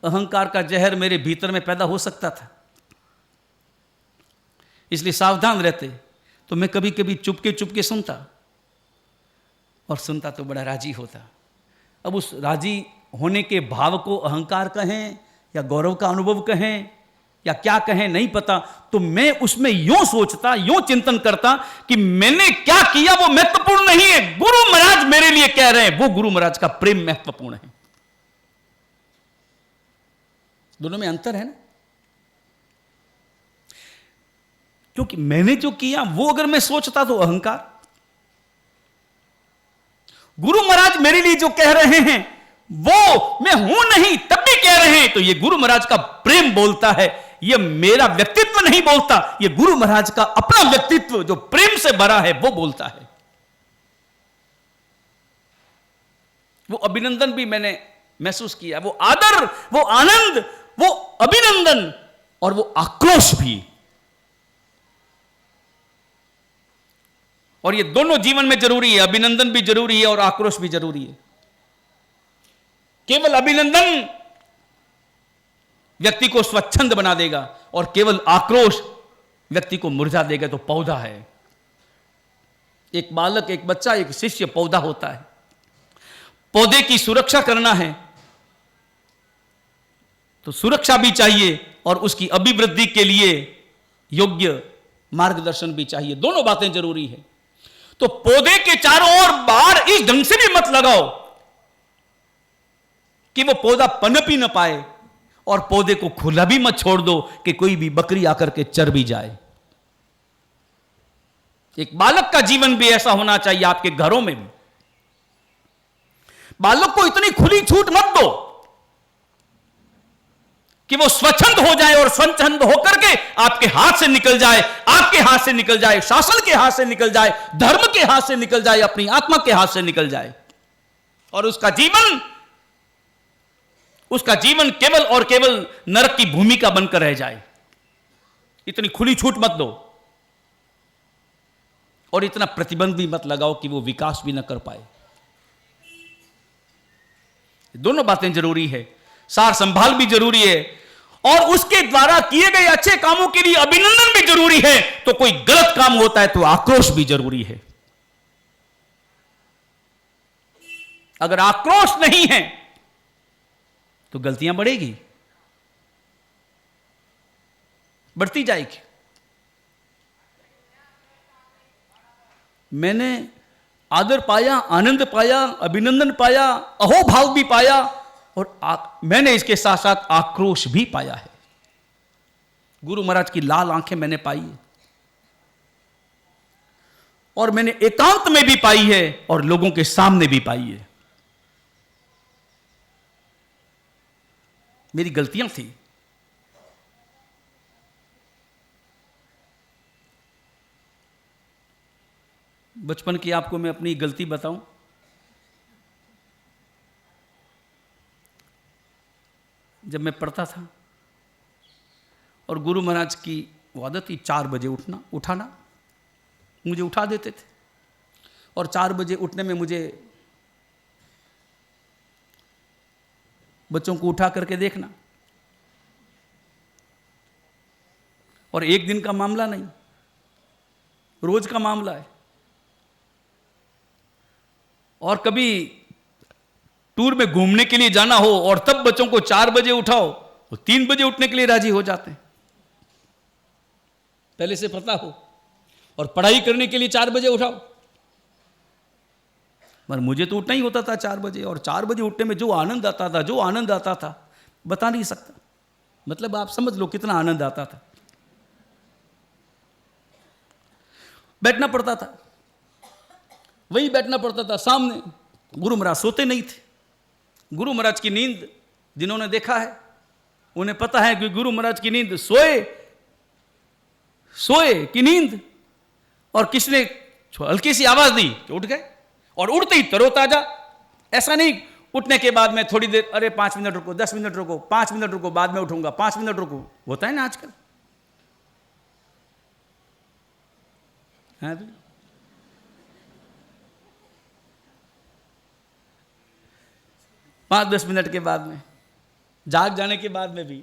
अहंकार का जहर मेरे भीतर में पैदा हो सकता था, इसलिए सावधान रहते। तो मैं कभी कभी चुपके चुपके सुनता, और सुनता तो बड़ा राजी होता। अब उस राजी होने के भाव को अहंकार कहें या गौरव का अनुभव कहें या क्या कहें नहीं पता, तो मैं उसमें यूं सोचता, यूं चिंतन करता कि मैंने क्या किया वो महत्वपूर्ण नहीं है, गुरु महाराज मेरे लिए कह रहे हैं, वो गुरु महाराज का प्रेम महत्वपूर्ण है। दोनों में अंतर है ना। क्योंकि मैंने जो किया वो अगर मैं सोचता तो अहंकार, गुरु महाराज मेरे लिए जो कह रहे हैं वो मैं हूं नहीं तब भी कह रहे हैं, तो ये गुरु महाराज का प्रेम बोलता है, ये मेरा व्यक्तित्व नहीं बोलता, ये गुरु महाराज का अपना व्यक्तित्व जो प्रेम से भरा है वो बोलता है। वो अभिनंदन भी मैंने महसूस किया, वो आदर, वो आनंद, वो अभिनंदन और वो आक्रोश भी। और ये दोनों जीवन में जरूरी है, अभिनंदन भी जरूरी है और आक्रोश भी जरूरी है। केवल अभिनंदन व्यक्ति को स्वच्छंद बना देगा और केवल आक्रोश व्यक्ति को मुरझा देगा। तो पौधा है, एक बालक, एक बच्चा, एक शिष्य पौधा होता है। पौधे की सुरक्षा करना है तो सुरक्षा भी चाहिए और उसकी अभिवृद्धि के लिए योग्य मार्गदर्शन भी चाहिए, दोनों बातें जरूरी है। तो पौधे के चारों ओर बाढ़ इस ढंग से भी मत लगाओ कि वो पौधा पनप ही न पाए, और पौधे को खुला भी मत छोड़ दो कि कोई भी बकरी आकर के चर भी जाए। एक बालक का जीवन भी ऐसा होना चाहिए, आपके घरों में भी। बालक को इतनी खुली छूट मत दो कि वो स्वच्छंद हो जाए और स्वच्छंद होकर के आपके हाथ से निकल जाए, आपके हाथ से निकल जाए, शासन के हाथ से निकल जाए, धर्म के हाथ से निकल जाए, अपनी आत्मा के हाथ से निकल जाए, और उसका जीवन केवल और केवल नरक की भूमिका बनकर रह जाए। इतनी खुली छूट मत दो और इतना प्रतिबंध भी मत लगाओ कि वो विकास भी न कर पाए। दोनों बातें जरूरी है, सार संभाल भी जरूरी है, और उसके द्वारा किए गए अच्छे कामों के लिए अभिनंदन भी जरूरी है। तो कोई गलत काम होता है तो आक्रोश भी जरूरी है। अगर आक्रोश नहीं है तो गलतियां बढ़ेगी, बढ़ती जाएगी। मैंने आदर पाया, आनंद पाया, अभिनंदन पाया, अहोभाव भी पाया, और मैंने इसके साथ साथ आक्रोश भी पाया है। गुरु महाराज की लाल आंखें मैंने पाई है, और मैंने एकांत में भी पाई है और लोगों के सामने भी पाई है। मेरी गलतियां थी, बचपन की आपको मैं अपनी गलती बताऊं। जब मैं पढ़ता था और गुरु महाराज की वो आदत थी 4 बजे उठाना, मुझे उठा देते थे, और 4 बजे उठने में मुझे बच्चों को उठा करके देखना, और एक दिन का मामला नहीं, रोज का मामला है। और कभी टूर में घूमने के लिए जाना हो और तब बच्चों को 4 बजे उठाओ, वो 3 बजे उठने के लिए राजी हो जाते हैं, पहले से पता हो। और पढ़ाई करने के लिए 4 बजे उठाओ, पर मुझे तो उठना ही होता था 4 बजे, और 4 बजे उठने में जो आनंद आता था बता नहीं सकता। मतलब आप समझ लो कितना आनंद आता था। बैठना पड़ता था, वही बैठना पड़ता था सामने। गुरु महाराज सोते नहीं थे। गुरु महाराज की नींद जिन्होंने देखा है उन्हें पता है कि गुरु महाराज की नींद सोए की नींद, और किसने हल्की सी आवाज दी कि उठ गए, और उठते ही तरोताजा। ऐसा नहीं उठने के बाद में थोड़ी देर, अरे 5 मिनट रुको, 10 मिनट रुको, 5 मिनट रुको, बाद में उठूंगा, 5 मिनट रुको, होता है ना आजकल। हाँ, 5-10 मिनट के बाद में, जाग जाने के बाद में भी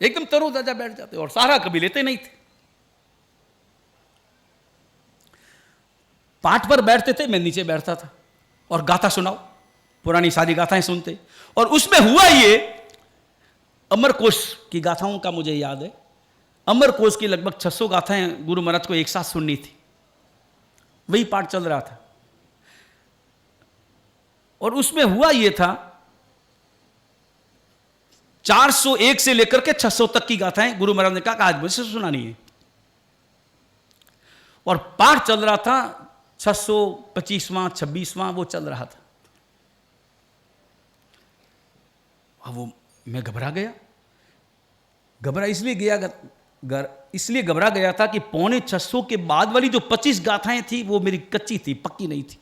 एकदम तरोताजा बैठ जाते, और सारा कभी लेते नहीं थे। पाठ पर बैठते थे, मैं नीचे बैठता था, और गाथा सुनाओ, पुरानी सारी गाथाएं सुनते। और उसमें हुआ ये, अमरकोश की गाथाओं का मुझे याद है, अमरकोश की लगभग 600 गाथाएं गुरु महाराज को एक साथ सुननी थी, वही पाठ चल रहा था। और उसमें हुआ ये था, 401 से लेकर के 600 तक की गाथाएं गुरु महाराज ने कहा आज मुझसे सुनानी है, और पाठ चल रहा था 625वां 26वां वो चल रहा था। अब वो मैं घबरा गया, इसलिए घबरा गया था कि 650 के बाद वाली जो 25 गाथाएं थी वो मेरी कच्ची थी, पक्की नहीं थी।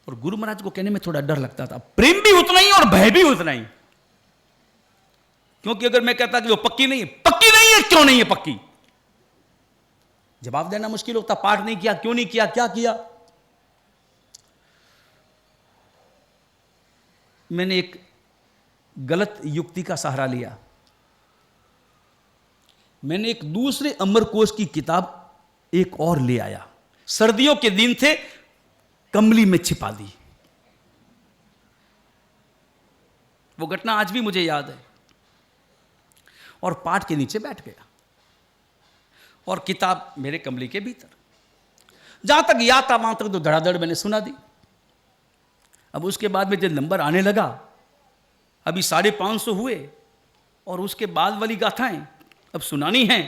और गुरु महाराज को कहने में थोड़ा डर लगता था, प्रेम भी उतना ही और भय भी उतना ही, क्योंकि अगर मैं कहता कि वो पक्की नहीं है, क्यों नहीं है पक्की, जवाब देना मुश्किल होता। पाठ नहीं किया, क्यों नहीं किया, क्या किया। मैंने एक गलत युक्ति का सहारा लिया। मैंने एक दूसरे अमरकोश की किताब एक और ले आया, सर्दियों के दिन थे, कमली में छिपा दी। वो घटना आज भी मुझे याद है। और पाठ के नीचे बैठ गया, और किताब मेरे कमली के भीतर। जहां तक याद था वहां तक तो धड़ाधड़ मैंने सुना दी। अब उसके बाद में जब नंबर आने लगा, अभी 550 हुए, और उसके बाद वाली गाथाएं अब सुनानी है,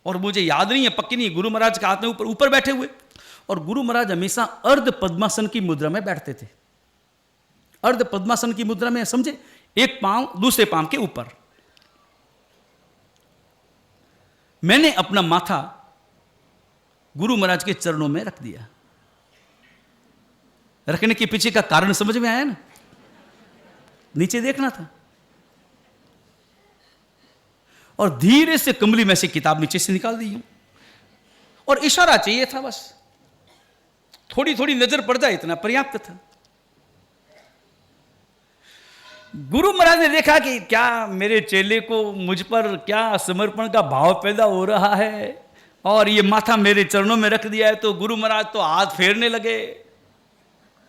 और मुझे याद नहीं है, पक्की नहीं। गुरु महाराज के हाथ में ऊपर बैठे हुए, और गुरु महाराज हमेशा अर्ध पद्मासन की मुद्रा में बैठते थे। अर्ध पद्मासन की मुद्रा में, समझे, एक पांव दूसरे पांव के ऊपर। मैंने अपना माथा गुरु महाराज के चरणों में रख दिया। रखने के पीछे का कारण समझ में आया ना? नीचे देखना था और धीरे से कमली में से किताब नीचे से निकाल दी हूं, और इशारा चाहिए था, बस थोड़ी थोड़ी नजर पड़ जाए इतना पर्याप्त था। गुरु महाराज ने देखा कि क्या मेरे चेले को मुझ पर क्या समर्पण का भाव पैदा हो रहा है, और ये माथा मेरे चरणों में रख दिया है, तो गुरु महाराज तो हाथ फेरने लगे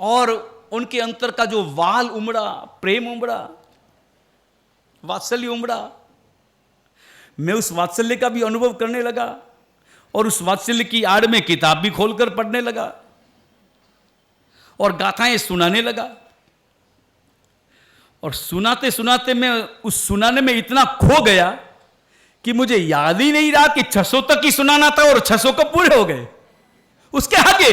और उनके अंतर का जो वाल उमड़ा, प्रेम उमड़ा, वात्सल्य उमड़ा, मैं उस वात्सल्य का भी अनुभव करने लगा और उस वात्सल्य की आड़ में किताब भी खोलकर पढ़ने लगा और गाथाएं सुनाने लगा। और सुनाते सुनाते मैं उस सुनाने में इतना खो गया कि मुझे याद ही नहीं रहा कि 600 तक ही सुनाना था और 600 कब पूरे हो गए। उसके आगे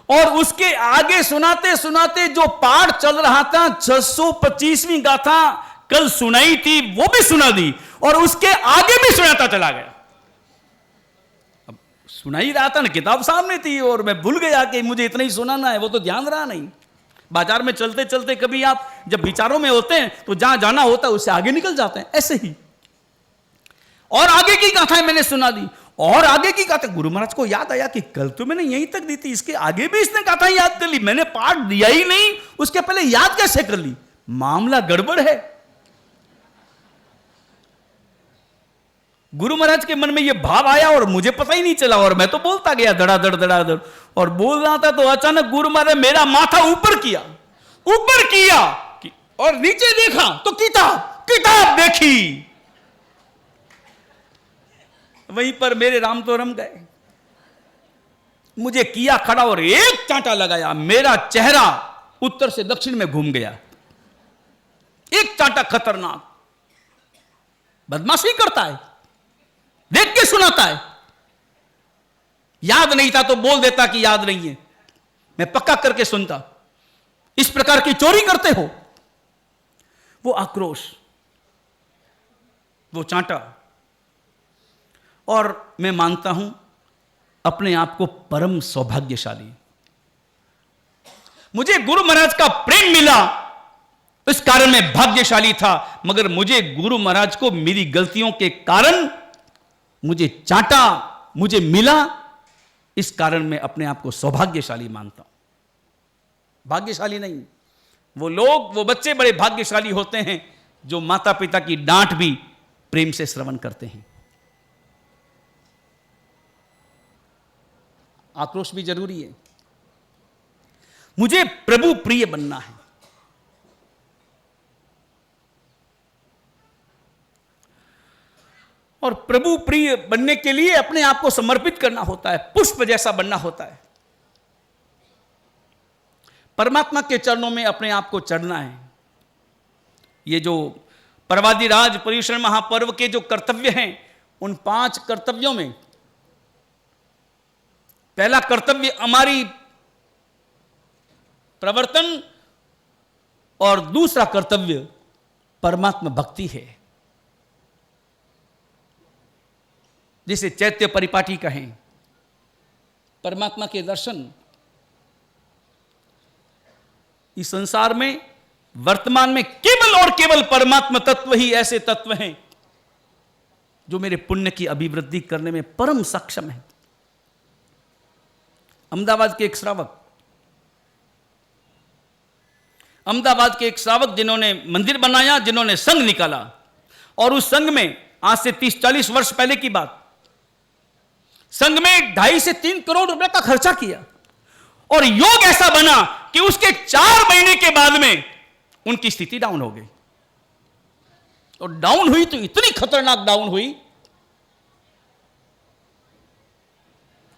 और उसके आगे सुनाते सुनाते जो पाठ चल रहा था, 625वीं गाथा कल सुनाई थी वो भी सुना दी और उसके आगे भी सुनाता चला गया। अब सुना ही रहा था ना, किताब सामने थी और मैं भूल गया कि मुझे इतना ही सुनाना है, वो तो ध्यान रहा नहीं। बाजार में चलते चलते कभी आप जब विचारों में होते हैं तो जहां जाना होता है उससे आगे निकल जाते हैं, ऐसे ही। और आगे की गाथाएं मैंने सुना दी और आगे की गाथा गुरु महाराज को याद आया कि कल तो मैंने यहीं तक दी थी, इसके आगे भी इसने गाथाएं याद कर ली, मैंने पाठ दिया ही नहीं, उसके पहले याद कैसे कर ली? मामला गड़बड़ है। गुरु महाराज के मन में यह भाव आया और मुझे पता ही नहीं चला और मैं तो बोलता गया धड़ाधड़ और बोल रहा था तो अचानक गुरु महाराज मेरा माथा ऊपर किया और नीचे देखा तो किताब देखी। वहीं पर मेरे राम तो रम गए। मुझे किया खड़ा और एक चांटा लगाया, मेरा चेहरा उत्तर से दक्षिण में घूम गया। एक चांटा खतरनाक, बदमाशी करता है, देख के सुनाता है। याद नहीं था तो बोल देता कि याद नहीं है, मैं पक्का करके सुनता। इस प्रकार की चोरी करते हो? वो आक्रोश, वो चांटा। और मैं मानता हूं अपने आप को परम सौभाग्यशाली, मुझे गुरु महाराज का प्रेम मिला, इस कारण मैं भाग्यशाली था। मगर मुझे गुरु महाराज को मेरी गलतियों के कारण मुझे चांटा, मुझे मिला, इस कारण मैं अपने आप को सौभाग्यशाली मानता हूं। भाग्यशाली नहीं। वो लोग, वो बच्चे बड़े भाग्यशाली होते हैं जो माता पिता की डांट भी प्रेम से श्रवण करते हैं। आक्रोश भी जरूरी है। मुझे प्रभु प्रिय बनना है। और प्रभु प्रिय बनने के लिए अपने आप को समर्पित करना होता है, पुष्प जैसा बनना होता है। परमात्मा के चरणों में अपने आप को चढ़ना है। ये जो परवादिराज पर्युषण महापर्व के जो कर्तव्य हैं, उन 5 कर्तव्यों में पहला कर्तव्य हमारी प्रवर्तन और दूसरा कर्तव्य परमात्मा भक्ति है। जिसे चैत्य परिपाटी कहें, परमात्मा के दर्शन। इस संसार में वर्तमान में केवल और केवल परमात्मा तत्व ही ऐसे तत्व हैं जो मेरे पुण्य की अभिवृद्धि करने में परम सक्षम है। अहमदाबाद के एक श्रावक जिन्होंने मंदिर बनाया, जिन्होंने संघ निकाला, और उस संघ में आज से 30-40 वर्ष पहले की बात, संघ में 2.5 से 3 करोड़ रुपए का खर्चा किया और योग ऐसा बना कि उसके 4 महीने के बाद में उनकी स्थिति डाउन हो गई। और डाउन हुई तो इतनी खतरनाक डाउन हुई,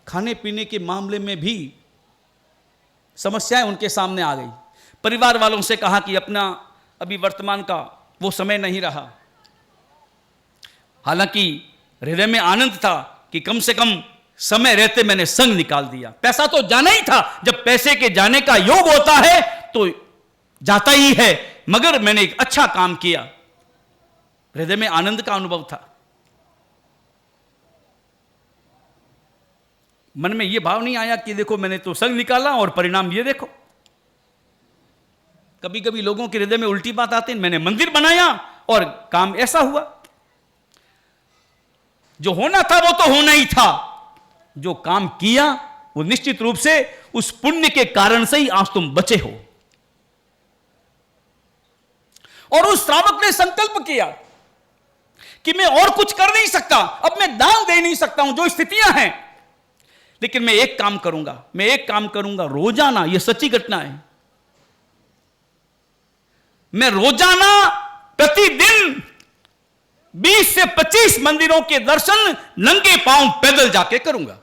खाने पीने के मामले में भी समस्याएं उनके सामने आ गई। परिवार वालों से कहा कि अपना अभी वर्तमान का वो समय नहीं रहा। हालांकि हृदय में आनंद था कि कम से कम समय रहते मैंने संघ निकाल दिया। पैसा तो जाना ही था, जब पैसे के जाने का योग होता है तो जाता ही है, मगर मैंने एक अच्छा काम किया। हृदय में आनंद का अनुभव था। मन में यह भाव नहीं आया कि देखो मैंने तो संग निकाला और परिणाम ये देखो। कभी कभी लोगों के हृदय में उल्टी बात आती है, मैंने मंदिर बनाया और काम ऐसा हुआ। जो होना था वो तो होना ही था, जो काम किया वो निश्चित रूप से उस पुण्य के कारण से ही आज तुम बचे हो। और उस श्रावक ने संकल्प किया कि मैं और कुछ कर नहीं सकता, अब मैं दान दे नहीं सकता हूं, जो स्थितियां हैं, लेकिन मैं एक काम करूंगा रोजाना। यह सच्ची घटना है। मैं रोजाना प्रतिदिन 20 से 25 मंदिरों के दर्शन नंगे पांव पैदल जाके करूंगा।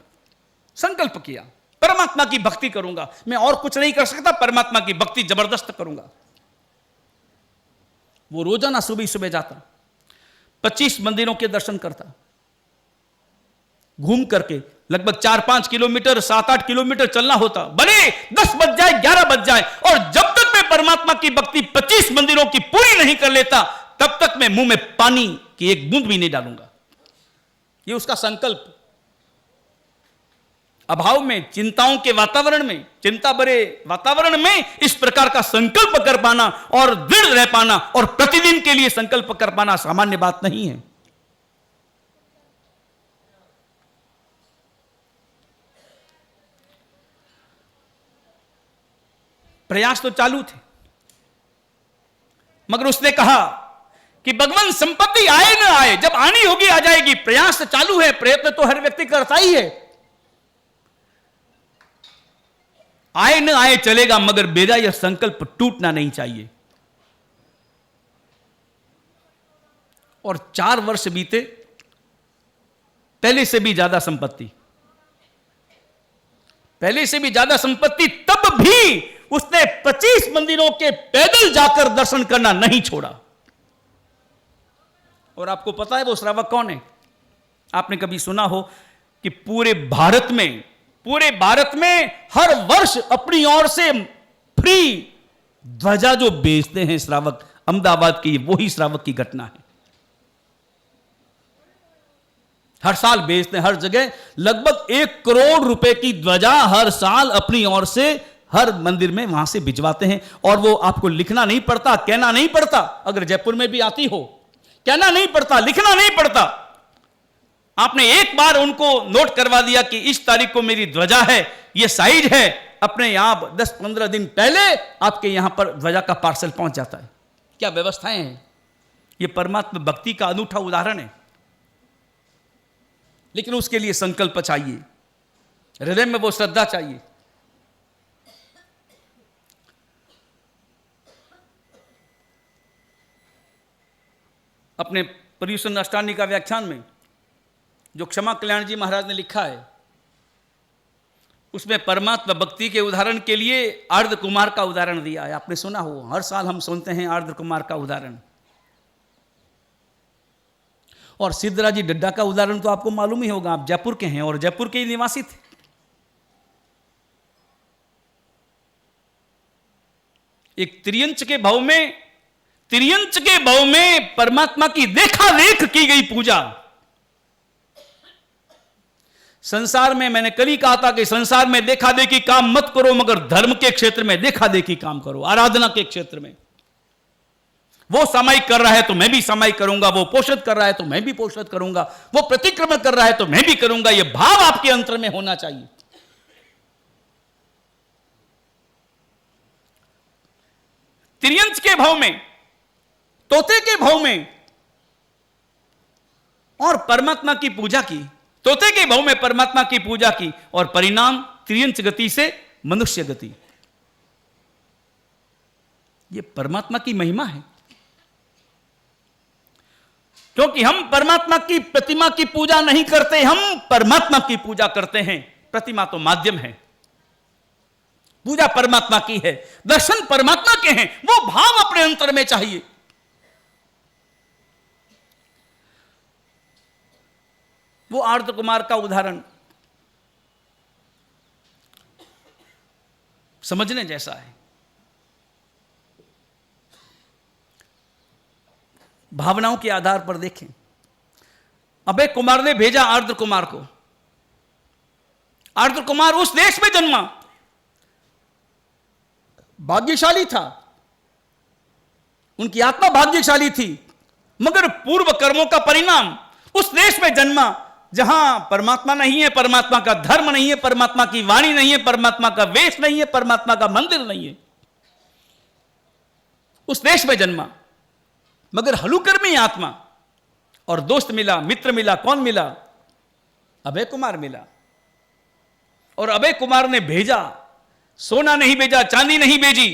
संकल्प किया, परमात्मा की भक्ति करूंगा। मैं और कुछ नहीं कर सकता, परमात्मा की भक्ति जबरदस्त करूंगा। वो रोजाना सुबह सुबह जाता, 25 मंदिरों के दर्शन करता, घूम करके लगभग 4-5 किलोमीटर, 7-8 किलोमीटर चलना होता। भले 10 बज जाए, 11 बज जाए, और जब तक मैं परमात्मा की भक्ति 25 मंदिरों की पूरी नहीं कर लेता, तब तक मैं मुंह में पानी की एक बूंद भी नहीं डालूंगा। यह उसका संकल्प। अभाव में, चिंताओं के वातावरण में, चिंता भरे वातावरण में इस प्रकार का संकल्प कर पाना और दृढ़ रह पाना और प्रतिदिन के लिए संकल्प कर पाना सामान्य बात नहीं है। प्रयास तो चालू थे, मगर उसने कहा कि भगवान संपत्ति आए ना आए, जब आनी होगी आ जाएगी। प्रयास चालू है, प्रयत्न तो हर व्यक्ति करता ही है। आए न आए चलेगा, मगर मेरा यह संकल्प टूटना नहीं चाहिए। और 4 वर्ष बीते, पहले से भी ज्यादा संपत्ति, तब भी उसने 25 मंदिरों के पैदल जाकर दर्शन करना नहीं छोड़ा। और आपको पता है वो श्रावक कौन है? आपने कभी सुना हो कि पूरे भारत में हर वर्ष अपनी ओर से फ्री ध्वजा जो बेचते हैं श्रावक, अहमदाबाद की वही श्रावक की घटना है। हर साल बेचते हैं, हर जगह लगभग 1 करोड़ रुपए की ध्वजा हर साल अपनी ओर से हर मंदिर में वहां से भिजवाते हैं। और वो आपको लिखना नहीं पड़ता, कहना नहीं पड़ता। अगर जयपुर में भी आती हो, कहना नहीं पड़ता, लिखना नहीं पड़ता। आपने एक बार उनको नोट करवा दिया कि इस तारीख को मेरी ध्वजा है, ये साइज है, अपने आप 10-15 दिन पहले आपके यहां पर ध्वजा का पार्सल पहुंच जाता है। क्या व्यवस्थाएं हैं! ये परमात्मा भक्ति का अनूठा उदाहरण है। लेकिन उसके लिए संकल्प चाहिए, हृदय में वो श्रद्धा चाहिए। अपने पर्युषण अष्टांगी का व्याख्यान में जो क्षमा कल्याण जी महाराज ने लिखा है, उसमें परमात्मा भक्ति के उदाहरण के लिए आर्द्र कुमार का उदाहरण दिया है। आपने सुना हो, हर साल हम सुनते हैं आर्द्र कुमार का उदाहरण। और सिद्धराज जी डड्डा का उदाहरण तो आपको मालूम ही होगा, आप जयपुर के हैं और जयपुर के ही निवासी थे। एक त्रियंच के भाव में परमात्मा की देखा देख की गई पूजा। संसार में, मैंने कल ही कहा था कि संसार में देखा देखी काम मत करो, मगर धर्म के क्षेत्र में देखा देखी काम करो। आराधना के क्षेत्र में वो सामायिक कर रहा है तो मैं भी सामायिक करूंगा, वो पोषित कर रहा है तो मैं भी पोषित करूंगा, वो प्रतिक्रमण कर रहा है तो मैं भी करूंगा। यह भाव आपके अंतर में होना चाहिए। त्रियंच के भाव में, तोते के भाव में और परमात्मा की पूजा की, तोते के भाव में परमात्मा की पूजा की, और परिणाम त्रियंच गति से मनुष्य गति। यह परमात्मा की महिमा है। क्योंकि हम परमात्मा की प्रतिमा की पूजा नहीं करते, हम परमात्मा की पूजा करते हैं। प्रतिमा तो माध्यम है, पूजा परमात्मा की है, दर्शन परमात्मा के हैं। वो भाव अपने अंतर में चाहिए। वो आर्द्र कुमार का उदाहरण समझने जैसा है। भावनाओं के आधार पर देखें। अभय कुमार ने भेजा आर्द्र कुमार को। आर्द्र कुमार उस देश में जन्मा, भाग्यशाली था, उनकी आत्मा भाग्यशाली थी, मगर पूर्व कर्मों का परिणाम उस देश में जन्मा जहां परमात्मा नहीं है, परमात्मा का धर्म नहीं है, परमात्मा की वाणी नहीं है, परमात्मा का वेश नहीं है, परमात्मा का मंदिर नहीं है। उस देश में जन्मा, मगर हलुकर्मी आत्मा, और दोस्त मिला, मित्र मिला, कौन मिला? अभय कुमार मिला। और अभय कुमार ने भेजा, सोना नहीं भेजा, चांदी नहीं भेजी,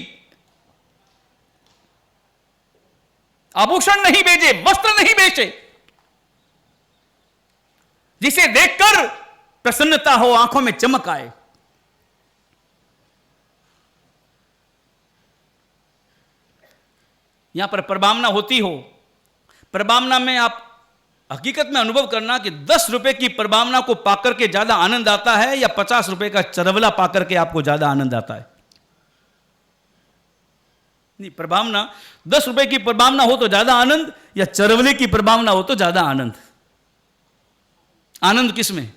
आभूषण नहीं भेजे, वस्त्र नहीं बेचे, जिसे देखकर प्रसन्नता हो, आंखों में चमक आए। यहां पर प्रभावना होती हो, प्रभावना में आप हकीकत में अनुभव करना कि 10 रुपए की प्रभावना को पाकर के ज्यादा आनंद आता है या 50 रुपए का चरवला पाकर के आपको ज्यादा आनंद आता है। नहीं, प्रभावना 10 रुपए की प्रभावना हो तो ज्यादा आनंद, या चरवले की प्रभावना हो तो ज्यादा आनंद। आनंद किसमें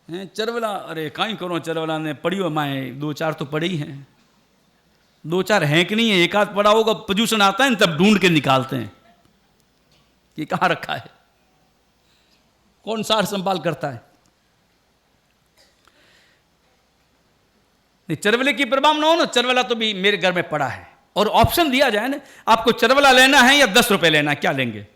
है? चरवला, अरे काई करो, चरवला ने पढ़ियो माए, 2-4 तो पढ़ी हैं, 2-4 हैं कि नहीं है, एक आध पढ़ा होगा, पोल्यूशन आता है ना तब ढूंढ के निकालते हैं कि कहां रखा है, कौन सार संभाल करता है। चरवले की प्रभावना हो ना, चरवला तो भी मेरे घर में पड़ा है, और ऑप्शन दिया जाए ना, आपको चरवला लेना है या 10 रुपए लेना है, क्या लेंगे?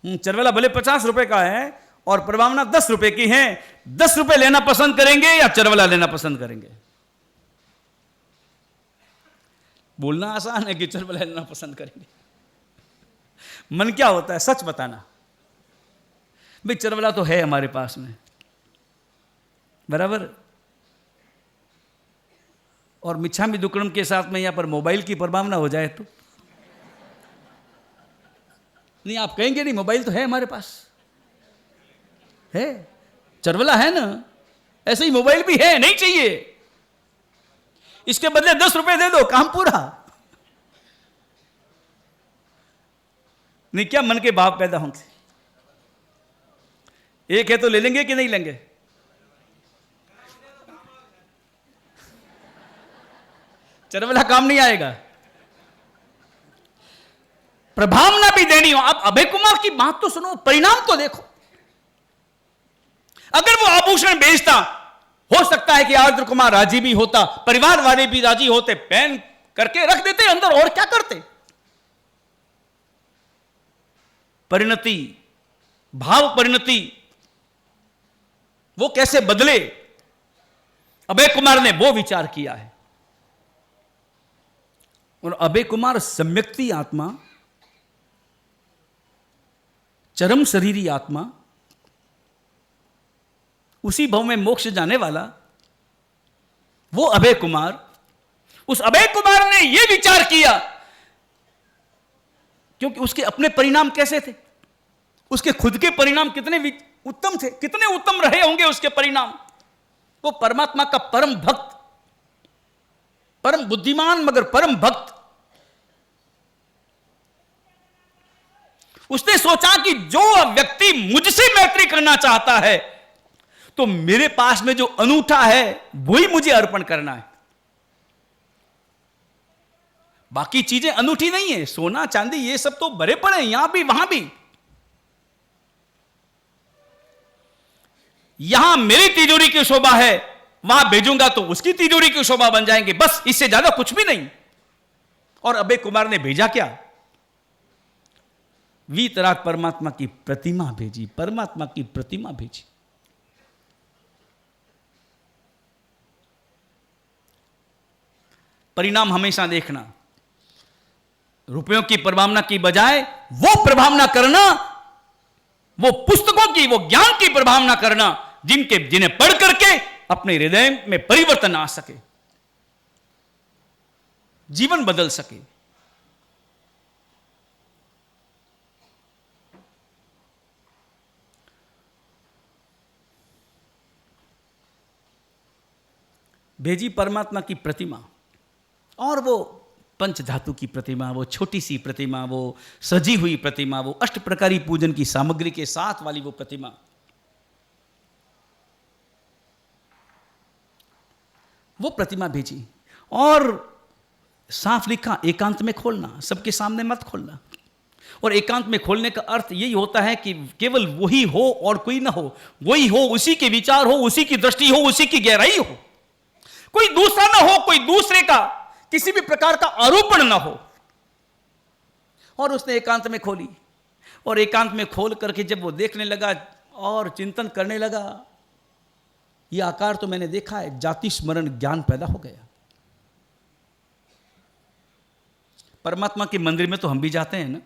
चरवला भले 50 रुपए का है और प्रभावना 10 रुपए की है, 10 रुपए लेना पसंद करेंगे या चरवला लेना पसंद करेंगे? बोलना आसान है कि चरवला लेना पसंद करेंगे, मन क्या होता है सच बताना। भाई चरवला तो है हमारे पास में, बराबर, और मिच्छामी दुक्कड़म के साथ में यहां पर मोबाइल की प्रभावना हो जाए तो नहीं, आप कहेंगे नहीं मोबाइल तो है हमारे पास, है, चरवला है ना, ऐसे ही मोबाइल भी है, नहीं चाहिए, इसके बदले 10 रुपए दे दो, काम पूरा। नहीं, क्या मन के भाव पैदा होंगे? एक है तो ले लेंगे कि नहीं लेंगे? चरवला काम नहीं आएगा, प्रभावना भी देनी हो। अब अभय कुमार की बात तो सुनो, परिणाम तो देखो। अगर वो आभूषण बेचता, हो सकता है कि आर्द्र कुमार राजी भी होता, परिवार वाले भी राजी होते, पहन करके रख देते अंदर, और क्या करते। परिणति, भाव परिणति वो कैसे बदले, अभय कुमार ने वो विचार किया है। और अभय कुमार सम्यक्ति आत्मा, चरम शरीरी आत्मा, उसी भव में मोक्ष जाने वाला वो अभय कुमार, उस अभय कुमार ने यह विचार किया, क्योंकि उसके अपने परिणाम कैसे थे, उसके खुद के परिणाम कितने उत्तम थे, कितने उत्तम रहे होंगे उसके परिणाम। वो परमात्मा का परम भक्त, परम बुद्धिमान मगर परम भक्त। उसने सोचा कि जो व्यक्ति मुझसे मैत्री करना चाहता है तो मेरे पास में जो अनूठा है वही मुझे अर्पण करना है। बाकी चीजें अनूठी नहीं है, सोना चांदी ये सब तो भरे पड़े हैं, यहां भी वहां भी। यहां मेरी तिजोरी की शोभा है, वहां भेजूंगा तो उसकी तिजोरी की शोभा बन जाएंगे, बस इससे ज्यादा कुछ भी नहीं। और अभय कुमार ने भेजा क्या? वीतराग परमात्मा की प्रतिमा भेजी, परमात्मा की प्रतिमा भेजी। परिणाम हमेशा देखना, रुपयों की प्रभावना की बजाय वो प्रभावना करना, वो पुस्तकों की, वो ज्ञान की प्रभावना करना जिन्हें पढ़ करके अपने हृदय में परिवर्तन आ सके, जीवन बदल सके। भेजी परमात्मा की प्रतिमा, और वो पंच धातु की प्रतिमा, वो छोटी सी प्रतिमा, वो सजी हुई प्रतिमा, वो अष्ट प्रकारी पूजन की सामग्री के साथ वाली वो प्रतिमा, वो प्रतिमा भेजी और साफ लिखा एकांत में खोलना, सबके सामने मत खोलना। और एकांत में खोलने का अर्थ यही होता है कि केवल वही हो और कोई ना हो, वही हो, उसी के विचार हो, उसी की दृष्टि हो, उसी की गहराई हो, कोई दूसरा ना हो, कोई दूसरे का किसी भी प्रकार का आरोपण ना हो। और उसने एकांत में खोली, और एकांत में खोल करके जब वो देखने लगा और चिंतन करने लगा, ये आकार तो मैंने देखा है, जाति स्मरण ज्ञान पैदा हो गया। परमात्मा के मंदिर में तो हम भी जाते हैं ना,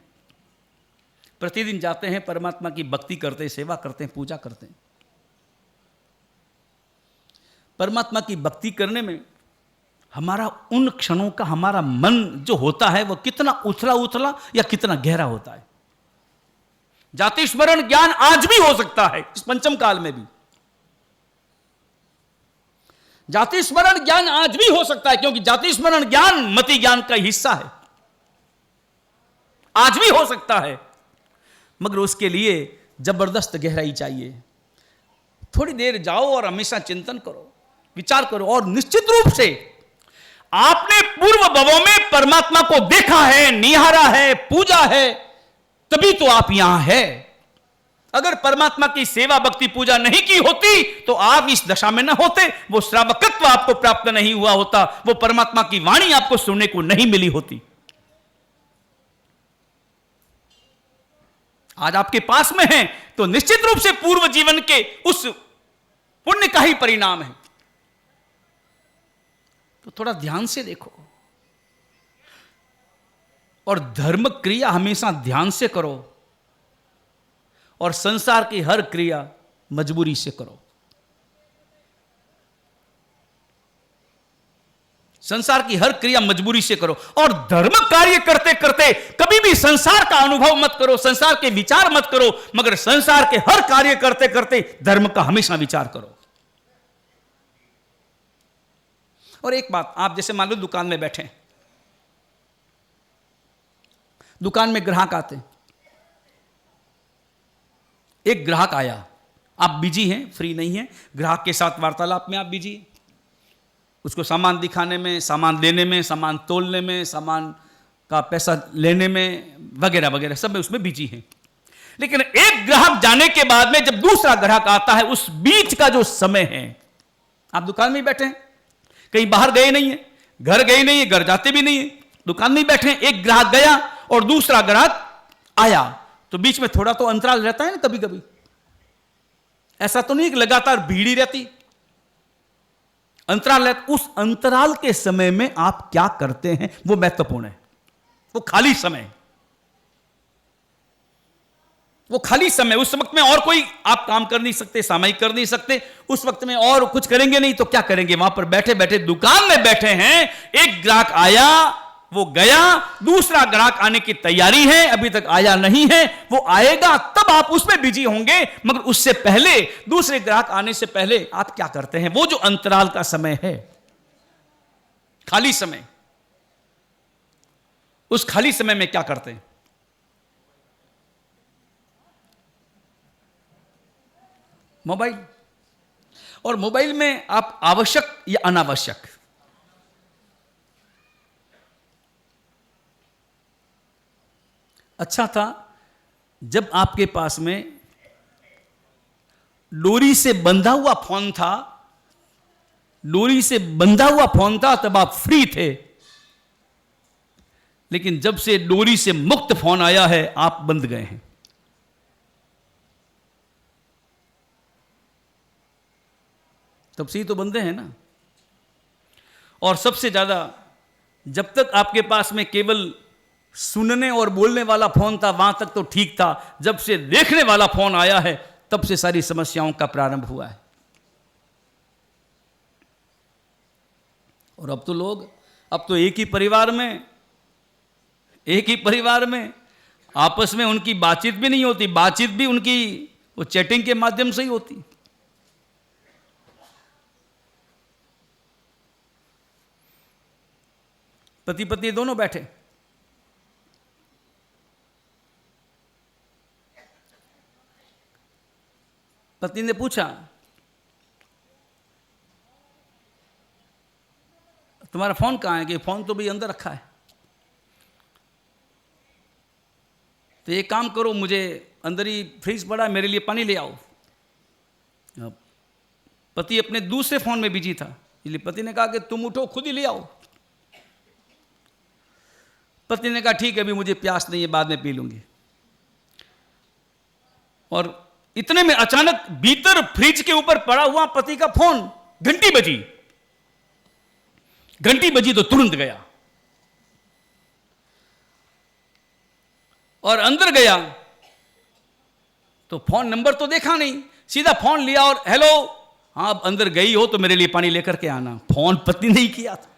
प्रतिदिन जाते हैं, परमात्मा की भक्ति करते हैं, सेवा करते हैं, पूजा करते हैं। परमात्मा की भक्ति करने में हमारा उन क्षणों का हमारा मन जो होता है वो कितना उथला उथला या कितना गहरा होता है। जाति स्मरण ज्ञान आज भी हो सकता है, इस पंचम काल में भी जाति स्मरण ज्ञान आज भी हो सकता है, क्योंकि जाति स्मरण ज्ञान मति ज्ञान का हिस्सा है, आज भी हो सकता है। मगर उसके लिए जबरदस्त गहराई चाहिए। थोड़ी देर जाओ और हमेशा चिंतन करो, विचार करो, और निश्चित रूप से आपने पूर्व भवों में परमात्मा को देखा है, निहारा है, पूजा है, तभी तो आप यहां हैं। अगर परमात्मा की सेवा भक्ति पूजा नहीं की होती तो आप इस दशा में न होते, वो श्रावकत्व आपको प्राप्त नहीं हुआ होता, वो परमात्मा की वाणी आपको सुनने को नहीं मिली होती। आज आपके पास में है तो निश्चित रूप से पूर्व जीवन के उस पुण्य का ही परिणाम है। तो थोड़ा ध्यान से देखो, और धर्म क्रिया हमेशा ध्यान से करो, और संसार की हर क्रिया मजबूरी से करो। संसार की हर क्रिया मजबूरी से करो, और धर्म कार्य करते करते कभी भी संसार का अनुभव मत करो, संसार के विचार मत करो, मगर संसार के हर कार्य करते करते धर्म का हमेशा विचार करो। और एक बात, आप जैसे मान लो दुकान में बैठे, दुकान में ग्राहक आते, एक ग्राहक आया, आप बिजी हैं, फ्री नहीं हैं, ग्राहक के साथ वार्तालाप में आप बिजी हैं, उसको सामान दिखाने में, सामान देने में, सामान तोलने में, सामान का पैसा लेने में, वगैरह वगैरह सब में उसमें बिजी हैं। लेकिन एक ग्राहक जाने के बाद में जब दूसरा ग्राहक आता है, उस बीच का जो समय है, आप दुकान में बैठे हैं, कहीं बाहर गए नहीं है, घर गए नहीं है, घर जाते भी नहीं है, दुकान में बैठे हैं, एक ग्राहक गया और दूसरा ग्राहक आया, तो बीच में थोड़ा तो अंतराल रहता है ना, कभी कभी ऐसा तो नहीं कि लगातार भीड़ ही रहती, अंतराल रहता। उस अंतराल के समय में आप क्या करते हैं वो महत्वपूर्ण है। वो खाली समय, वो खाली समय, उस वक्त में और कोई आप काम कर नहीं सकते, सामायिक कर नहीं सकते, उस वक्त में और कुछ करेंगे नहीं तो क्या करेंगे, वहां पर बैठे बैठे दुकान में बैठे हैं, एक ग्राहक आया, वो गया, दूसरा ग्राहक आने की तैयारी है, अभी तक आया नहीं है, वो आएगा तब आप उसमें बिजी होंगे, मगर उससे पहले, दूसरे ग्राहक आने से पहले आप क्या करते हैं, वो जो अंतराल का समय है, खाली समय, उस खाली समय में क्या करते हैं? मोबाइल। और मोबाइल में आप आवश्यक या अनावश्यक, अच्छा था जब आपके पास में डोरी से बंधा हुआ फोन था, डोरी से बंधा हुआ फोन था, तब आप फ्री थे। लेकिन जब से डोरी से मुक्त फोन आया है, आप बंध गए हैं। तब से ही तो बंधे हैं ना। और सबसे ज्यादा जब तक आपके पास में केवल सुनने और बोलने वाला फोन था, वहां तक तो ठीक था, जब से देखने वाला फोन आया है तब से सारी समस्याओं का प्रारंभ हुआ है। और अब तो लोग, अब तो एक ही परिवार में आपस में उनकी बातचीत भी नहीं होती, बातचीत भी उनकी वो चैटिंग के माध्यम से ही होती। पति पत्नी दोनों बैठे। पत्नी ने पूछा, तुम्हारा फोन कहाँ है? कि फोन तो भाई अंदर रखा है। तो एक काम करो, मुझे अंदर ही फ्रिज पड़ा है, मेरे लिए पानी ले आओ। पति अपने दूसरे फोन में बिजी था, इसलिए पति ने कहा कि तुम उठो, खुद ही ले आओ। पत्नी ने कहा ठीक है, अभी मुझे प्यास नहीं है, बाद में पी लूंगी। और इतने में अचानक भीतर फ्रिज के ऊपर पड़ा हुआ पति का फोन, घंटी बजी। घंटी बजी तो तुरंत गया और अंदर गया तो फोन नंबर तो देखा नहीं, सीधा फोन लिया और हेलो, हाँ अब अंदर गई हो तो मेरे लिए पानी लेकर के आना। फोन पत्नी नहीं किया था,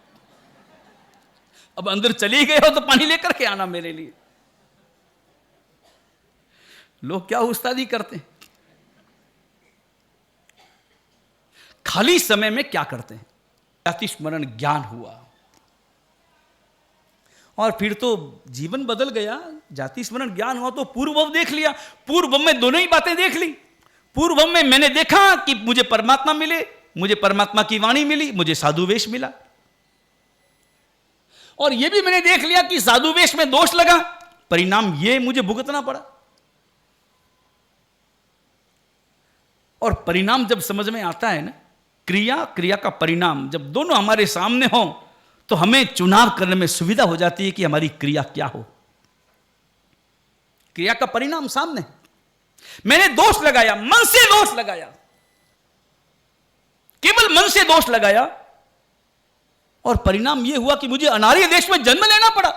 अब अंदर चली गए हो तो पानी लेकर के आना मेरे लिए। लोग क्या उस्तादी करते हैं, खाली समय में क्या करते हैं? जाति स्मरण ज्ञान हुआ और फिर तो जीवन बदल गया। जाति स्मरण ज्ञान हुआ तो पूर्वभव देख लिया। पूर्वभव में दोनों ही बातें देख ली। पूर्वभव में मैंने देखा कि मुझे परमात्मा मिले, मुझे परमात्मा की वाणी मिली, मुझे साधु वेश मिला। और यह भी मैंने देख लिया कि साधु वेश में दोष लगा, परिणाम ये मुझे भुगतना पड़ा। और परिणाम जब समझ में आता है ना, क्रिया का परिणाम जब दोनों हमारे सामने हो तो हमें चुनाव करने में सुविधा हो जाती है कि हमारी क्रिया क्या हो। क्रिया का परिणाम सामने, मैंने दोष लगाया, मन से दोष लगाया, केवल मन से दोष लगाया और परिणाम यह हुआ कि मुझे अनार्य देश में जन्म लेना पड़ा।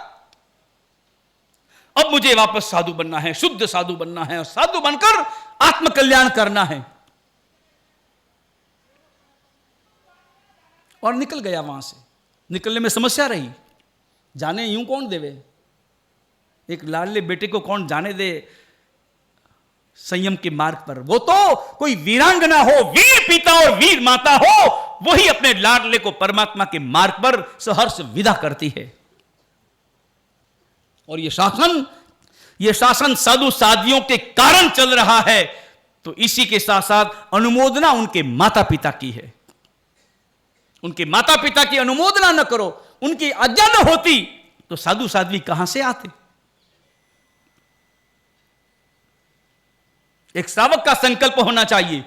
अब मुझे वापस साधु बनना है, शुद्ध साधु बनना है और साधु बनकर आत्मकल्याण करना है। और निकल गया वहां से। निकलने में समस्या रही, जाने यूं कौन देवे, एक लाडले बेटे को कौन जाने दे संयम के मार्ग पर। वो तो कोई वीरांगना हो, वीर पिता और वीर माता हो, वही अपने लाडले को परमात्मा के मार्ग पर सहर्ष विदा करती है। और ये शासन साधु साधियों के कारण चल रहा है, तो इसी के साथ साथ अनुमोदना उनके माता पिता की है। उनके माता पिता की अनुमोदना न करो, उनकी आज्ञा न होती तो साधु साध्वी कहां से आते। एक श्रावक का संकल्प होना चाहिए,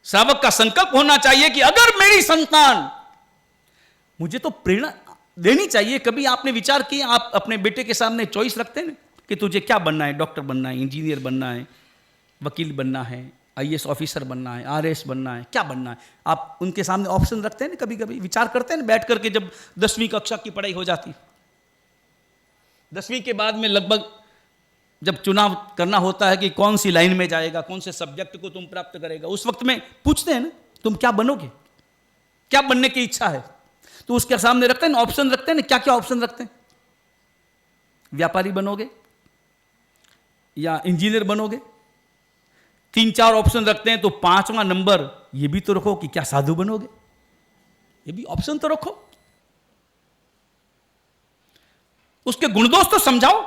श्रावक का संकल्प होना चाहिए कि अगर मेरी संतान, मुझे तो प्रेरणा देनी चाहिए। कभी आपने विचार किया, आप अपने बेटे के सामने चॉइस रखते हैं कि तुझे क्या बनना है, डॉक्टर बनना है, इंजीनियर बनना है, वकील बनना है, आईएएस ऑफिसर बनना है, आरएएस बनना है, क्या बनना है? आप उनके सामने ऑप्शन रखते हैं ना, कभी कभी विचार करते हैं ना बैठ करके, जब 10वीं कक्षा की पढ़ाई हो जाती, 10वीं के बाद में लगभग जब चुनाव करना होता है कि कौन सी लाइन में जाएगा, कौन से सब्जेक्ट को तुम प्राप्त करेगा, उस वक्त में पूछते हैं ना तुम क्या बनोगे, क्या बनने की इच्छा है, तो उसके सामने रखते हैं ना, ऑप्शन रखते हैं ना। क्या क्या ऑप्शन रखते हैं? व्यापारी बनोगे या इंजीनियर बनोगे, 3-4 ऑप्शन रखते हैं। तो 5वां नंबर ये भी तो रखो कि क्या साधु बनोगे, ये भी ऑप्शन तो रखो। उसके गुण दोष तो समझाओ,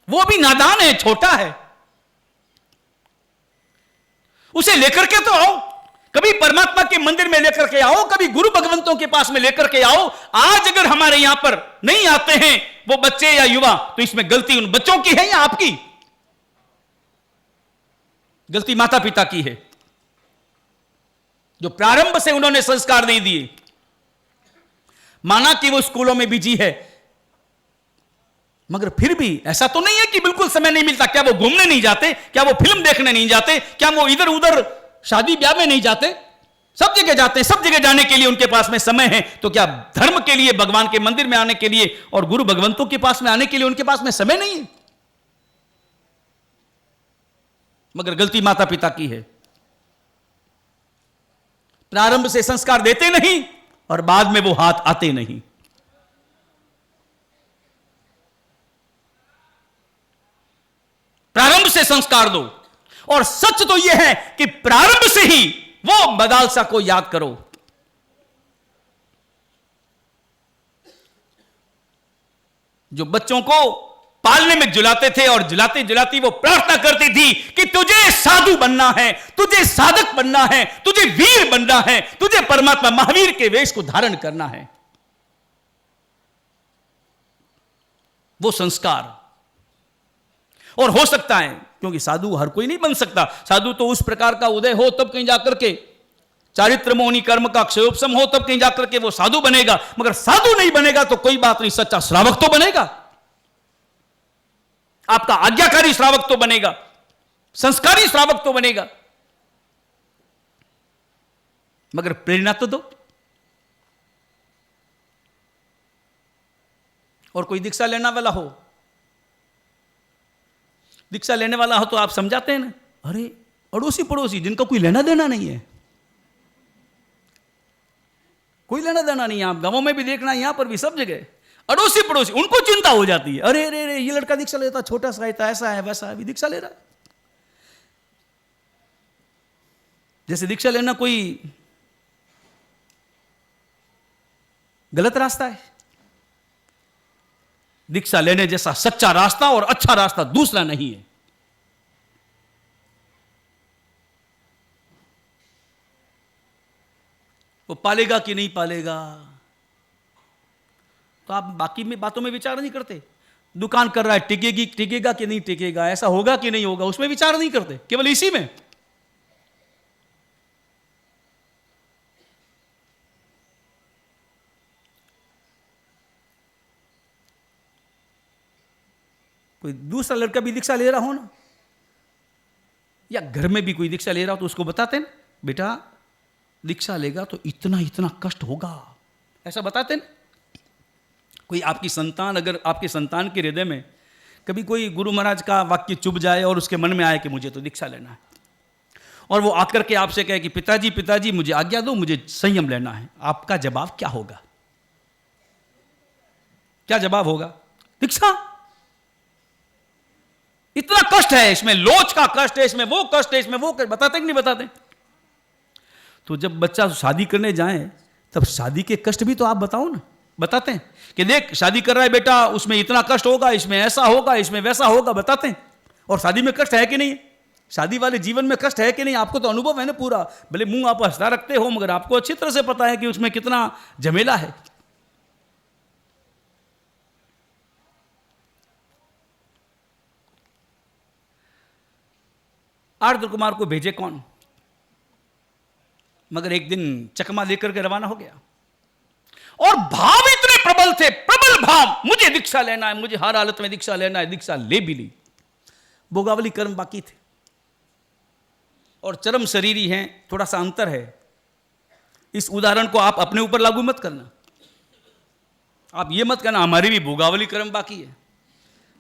वो अभी नादान है, छोटा है, उसे लेकर के तो आओ। कभी परमात्मा के मंदिर में लेकर के आओ, कभी गुरु भगवंतों के पास में लेकर के आओ। आज अगर हमारे यहां पर नहीं आते हैं वो बच्चे या युवा, तो इसमें गलती उन बच्चों की है या आपकी? गलती माता पिता की है, जो प्रारंभ से उन्होंने संस्कार नहीं दिए। माना कि वो स्कूलों में बिजी है, मगर फिर भी ऐसा तो नहीं है कि बिल्कुल समय नहीं मिलता। क्या वो घूमने नहीं जाते? क्या वो फिल्म देखने नहीं जाते? क्या वो इधर उधर शादी ब्याह में नहीं जाते? सब जगह जाते हैं। सब जगह जाने के लिए उनके पास में समय है। तो क्या धर्म के लिए, भगवान के मंदिर में आने के लिए और गुरु भगवंतों के पास में आने के लिए उनके पास में समय नहीं है? मगर गलती माता पिता की है, प्रारंभ से संस्कार देते नहीं और बाद में वो हाथ आते नहीं। प्रारंभ से संस्कार दो। और सच तो यह है कि प्रारंभ से ही वो मदालसा को याद करो। जो बच्चों को पालने में जुलाते थे और जुलाते जुलाती वो प्रार्थना करती थी कि तुझे साधु बनना है, तुझे साधक बनना है, तुझे वीर बनना है, तुझे परमात्मा महावीर के वेश को धारण करना है। वो संस्कार। और हो सकता है, क्योंकि साधु हर कोई नहीं बन सकता, साधु तो उस प्रकार का उदय हो तब कहीं जाकर के, चारित्र मोहनी कर्म का क्षयोपशम हो तब कहीं जाकर के वो साधु बनेगा। मगर साधु नहीं बनेगा तो कोई बात नहीं, सच्चा श्रावक तो बनेगा, आपका आज्ञाकारी श्रावक तो बनेगा, संस्कारी श्रावक तो बनेगा। मगर प्रेरणा तो दो। और कोई दीक्षा लेने वाला हो, दीक्षा लेने वाला हो तो आप समझाते हैं ना, अरे अड़ोसी पड़ोसी जिनका कोई लेना देना नहीं है, कोई लेना देना नहीं है, आप गांवों में भी देखना, यहां पर भी सब जगह अड़ोसी पड़ोसी, उनको चिंता हो जाती है, अरे अरे अरे ये लड़का दीक्षा लेता, छोटा सा रहता, ऐसा है वैसा है, अभी दीक्षा ले रहा है। जैसे दीक्षा लेना कोई गलत रास्ता है। दीक्षा लेने जैसा सच्चा रास्ता और अच्छा रास्ता दूसरा नहीं है। वो पालेगा कि नहीं पालेगा तो आप बाकी में बातों में विचार नहीं करते। दुकान कर रहा है, टिकेगा कि नहीं टिकेगा, ऐसा होगा कि नहीं होगा, उसमें विचार नहीं करते, केवल इसी में। कोई दूसरा लड़का भी दीक्षा ले रहा हो ना, या घर में भी कोई दीक्षा ले रहा हो तो उसको बताते हैं, बेटा दीक्षा लेगा तो इतना इतना कष्ट होगा, ऐसा बताते हैं। कोई आपकी संतान, अगर आपके संतान के हृदय में कभी कोई गुरु महाराज का वाक्य चुभ जाए और उसके मन में आए कि मुझे तो दीक्षा लेना है, और वो आकर के आपसे कहे कि पिताजी पिताजी मुझे आज्ञा दो, मुझे संयम लेना है, आपका जवाब क्या होगा? क्या जवाब होगा? दीक्षा, इतना कष्ट है इसमें, लोच का कष्ट है इसमें, वो कष्ट है इसमें, वो कष्ट, बताते कि नहीं बताते? तो जब बच्चा शादी करने जाए तब शादी के कष्ट भी तो आप बताओ ना। बताते हैं कि देख शादी कर रहा है बेटा, उसमें इतना कष्ट होगा, इसमें ऐसा होगा, इसमें वैसा होगा, बताते हैं। और शादी में कष्ट है कि नहीं, शादी वाले जीवन में कष्ट है कि नहीं, आपको तो अनुभव है ना पूरा। भले मुंह आप हंसता रखते हो मगर आपको अच्छी तरह से पता है कि उसमें कितना झमेला है। आर्द्र कुमार को भेजे कौन? मगर एक दिन चकमा लेकर के रवाना हो गया और भाव इतने प्रबल थे, प्रबल भाव, मुझे दीक्षा लेना है, मुझे हर हालत में दीक्षा लेना है। दीक्षा ले भी ली, भोगावली कर्म बाकी थे और चरम शरीरी हैं, थोड़ा सा अंतर है। इस उदाहरण को आप अपने ऊपर लागू मत करना, आप ये मत कहना हमारी भी भोगावली कर्म बाकी है।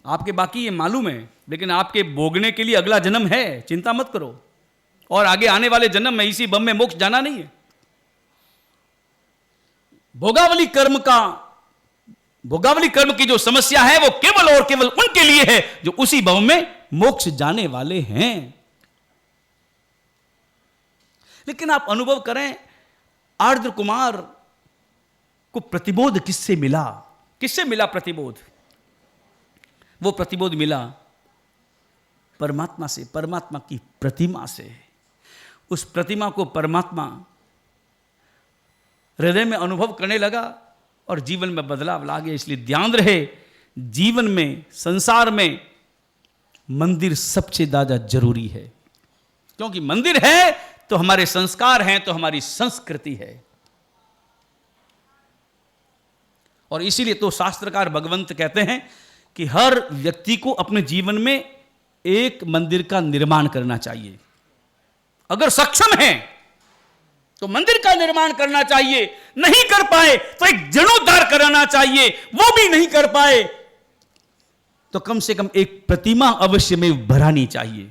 आपके बाकी ये मालूम है, लेकिन आपके भोगने के लिए अगला जन्म है, चिंता मत करो। और आगे आने वाले जन्म में इसी बम में मोक्ष जाना नहीं है। भोगावली कर्म की जो समस्या है वो केवल और केवल उनके लिए है जो उसी बम में मोक्ष जाने वाले हैं। लेकिन आप अनुभव करें, आर्द्र कुमार को प्रतिबोध किससे मिला? किससे मिला प्रतिबोध? वो प्रतिबोध मिला परमात्मा से, परमात्मा की प्रतिमा से। उस प्रतिमा को परमात्मा हृदय में अनुभव करने लगा और जीवन में बदलाव ला गया। इसलिए ध्यान रहे, जीवन में, संसार में मंदिर सबसे ज्यादा जरूरी है, क्योंकि मंदिर है तो हमारे संस्कार हैं, तो हमारी संस्कृति है। और इसीलिए तो शास्त्रकार भगवंत कहते हैं कि हर व्यक्ति को अपने जीवन में एक मंदिर का निर्माण करना चाहिए। अगर सक्षम है तो मंदिर का निर्माण करना चाहिए, नहीं कर पाए तो एक जीर्णोद्धार कराना चाहिए, वो भी नहीं कर पाए तो कम से कम एक प्रतिमा अवश्य में बनानी चाहिए,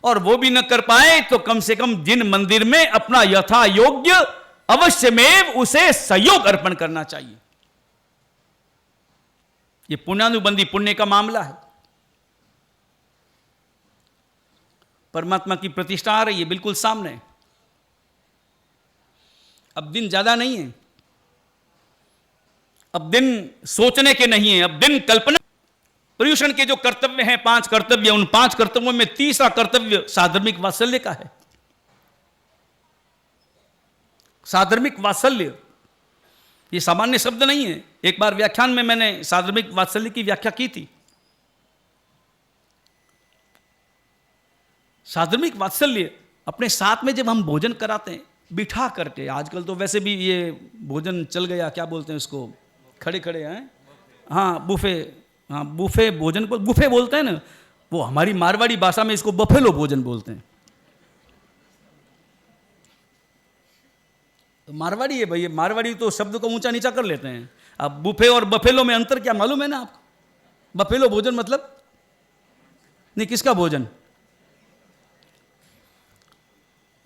और वो भी न कर पाए तो कम से कम जिन मंदिर में अपना यथा योग्य अवश्य में उसे सहयोग अर्पण करना चाहिए। ये पुण्यानुबंधी पुण्य का मामला है। परमात्मा की प्रतिष्ठा आ रही है बिल्कुल सामने। अब दिन ज्यादा नहीं है, अब दिन सोचने के नहीं है, अब दिन कल्पना पर्युषण के जो कर्तव्य हैं, 5 कर्तव्य, उन 5 कर्तव्यों में तीसरा कर्तव्य साधर्मिक वात्सल्य का है। साधर्मिक वात्सल्य ये सामान्य शब्द नहीं है। एक बार व्याख्यान में मैंने साधर्मिक वात्सल्य की व्याख्या की थी। साधर्मिक वात्सल्य अपने साथ में जब हम भोजन कराते हैं बिठा करके, आजकल तो वैसे भी ये भोजन चल गया, क्या बोलते हैं उसको, खड़े खड़े हैं, हाँ बुफे, हाँ बुफे भोजन को बुफे बोलते हैं ना, वो हमारी मारवाड़ी भाषा में इसको बफेलो भोजन बोलते हैं। तो मारवाड़ी है भाई, मारवाड़ी तो शब्द को ऊंचा नीचा कर लेते हैं। अब बुफे और बफेलो में अंतर क्या मालूम है ना आपको? बफेलो भोजन मतलब नहीं, किसका भोजन,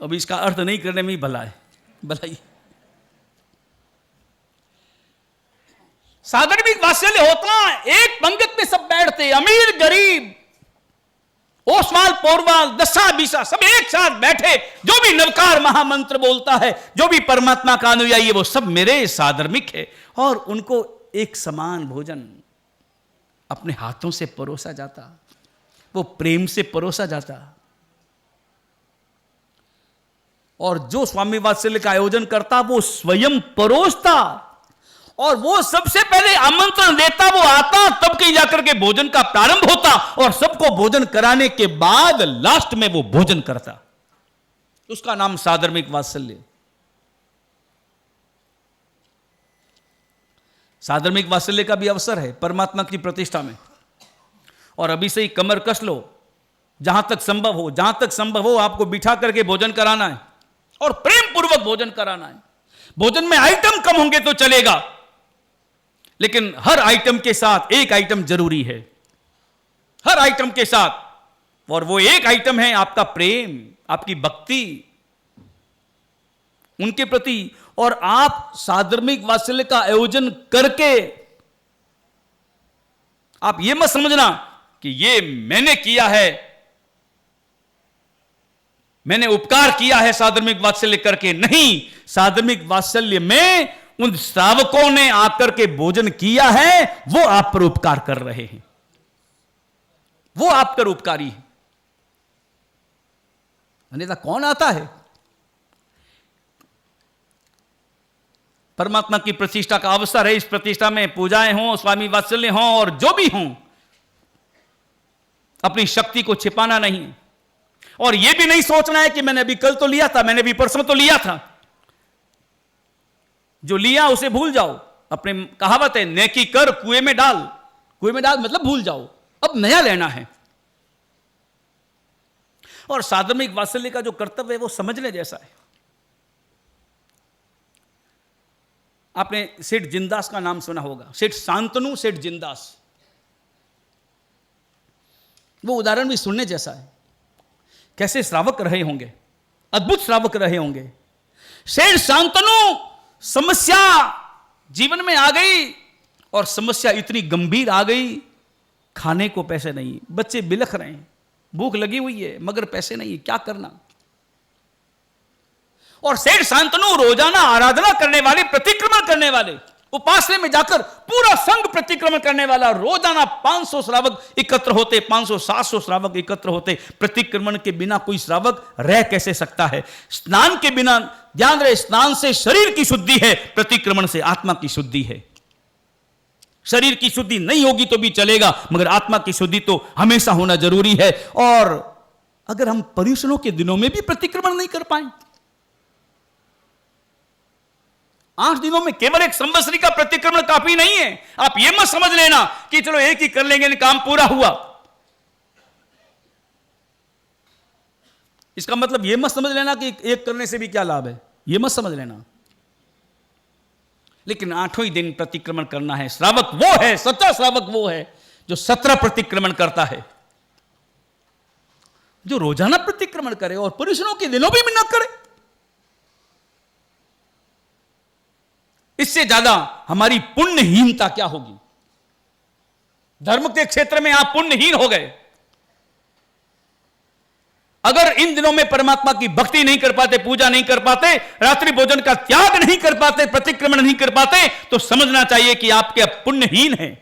अब इसका अर्थ नहीं करने में ही भला है, भलाई। साधर्मिक वात्सल्य होता एक पंगत में सब बैठते, अमीर गरीब, ओसवाल पौरवाल, दसा बीसा, सब एक साथ बैठे। जो भी नवकार महामंत्र बोलता है, जो भी परमात्मा का अनुयायी है, वो सब मेरे साधर्मिक है। और उनको एक समान भोजन अपने हाथों से परोसा जाता, वो प्रेम से परोसा जाता। और जो स्वामी वात्सल्य का आयोजन करता वो स्वयं परोसता, और वो सबसे पहले आमंत्रण देता, वो आता, तब कहीं जाकर के भोजन का प्रारंभ होता, और सबको भोजन कराने के बाद लास्ट में वो भोजन करता। उसका नाम साधर्मिक वात्सल्य। साधर्मिक वात्सल्य का भी अवसर है परमात्मा की प्रतिष्ठा में, और अभी से ही कमर कस लो, जहां तक संभव हो आपको बिठा करके भोजन कराना है, और प्रेम पूर्वक भोजन कराना है। भोजन में आइटम कम होंगे तो चलेगा, लेकिन हर आइटम के साथ एक आइटम जरूरी है, हर आइटम के साथ, और वो एक आइटम है आपका प्रेम, आपकी भक्ति उनके प्रति। और आप साधर्मिक वात्सल्य का आयोजन करके आप ये मत समझना कि ये मैंने किया है, मैंने उपकार किया है साधर्मिक वात्सल्य करके। नहीं, साधर्मिक वात्सल्य में उन श्रावकों ने आकर के भोजन किया है, वो आप पर उपकार कर रहे हैं, वो आप पर उपकारी है। अन्यथा कौन आता है? परमात्मा की प्रतिष्ठा का अवसर है, इस प्रतिष्ठा में पूजाएं हों, स्वामी वात्सल्य हों, और जो भी हों, अपनी शक्ति को छिपाना नहीं, और यह भी नहीं सोचना है कि मैंने अभी कल तो लिया था, मैंने अभी परसों तो लिया था। जो लिया उसे भूल जाओ। अपने कहावत है, नेकी कर कुएं में डाल। कुएं में डाल मतलब भूल जाओ, अब नया लेना है। और साधर्मिक वात्सल्य का जो कर्तव्य है वो समझने जैसा है। आपने सेठ जिनदास का नाम सुना होगा, सेठ शांतनु सेठ जिनदास। वो उदाहरण भी सुनने जैसा है। कैसे श्रावक रहे होंगे, अद्भुत श्रावक रहे होंगे। सेठ शांतनु, समस्या जीवन में आ गई, और समस्या इतनी गंभीर आ गई, खाने को पैसे नहीं, बच्चे बिलख रहे हैं, भूख लगी हुई है मगर पैसे नहीं, क्या करना। और सेठ शांतनु रोजाना आराधना करने वाले, प्रतिक्रमण करने वाले, उपासने में जाकर पूरा संघ प्रतिक्रमण करने वाला, रोजाना 500 श्रावक एकत्र होते, 500-700 श्रावक एकत्र होते। प्रतिक्रमण के बिना कोई श्रावक रह कैसे सकता है? स्नान के बिना, ध्यान रहे, स्नान से शरीर की शुद्धि है, प्रतिक्रमण से आत्मा की शुद्धि है। शरीर की शुद्धि नहीं होगी तो भी चलेगा, मगर आत्मा की शुद्धि तो हमेशा होना जरूरी है। और अगर हम पर्युषणों के दिनों में भी प्रतिक्रमण नहीं कर पाए, 8 दिनों में केवल एक संवत्सरी का प्रतिक्रमण काफी नहीं है। आप यह मत समझ लेना कि चलो एक ही कर लेंगे, काम पूरा हुआ। इसका मतलब यह मत समझ लेना कि एक करने से भी क्या लाभ है, यह मत समझ लेना। लेकिन 8वें ही दिन प्रतिक्रमण करना है। श्रावक वो है, सच्चा श्रावक वो है जो 17 प्रतिक्रमण करता है, जो रोजाना प्रतिक्रमण करे और पर्युषणों के दिनों भी न करे। इससे ज्यादा हमारी पुण्यहीनता क्या होगी? धर्म के क्षेत्र में आप पुण्यहीन हो गए। अगर इन दिनों में परमात्मा की भक्ति नहीं कर पाते, पूजा नहीं कर पाते, रात्रि भोजन का त्याग नहीं कर पाते, प्रतिक्रमण नहीं कर पाते, तो समझना चाहिए कि आपके अब पुण्यहीन हैं।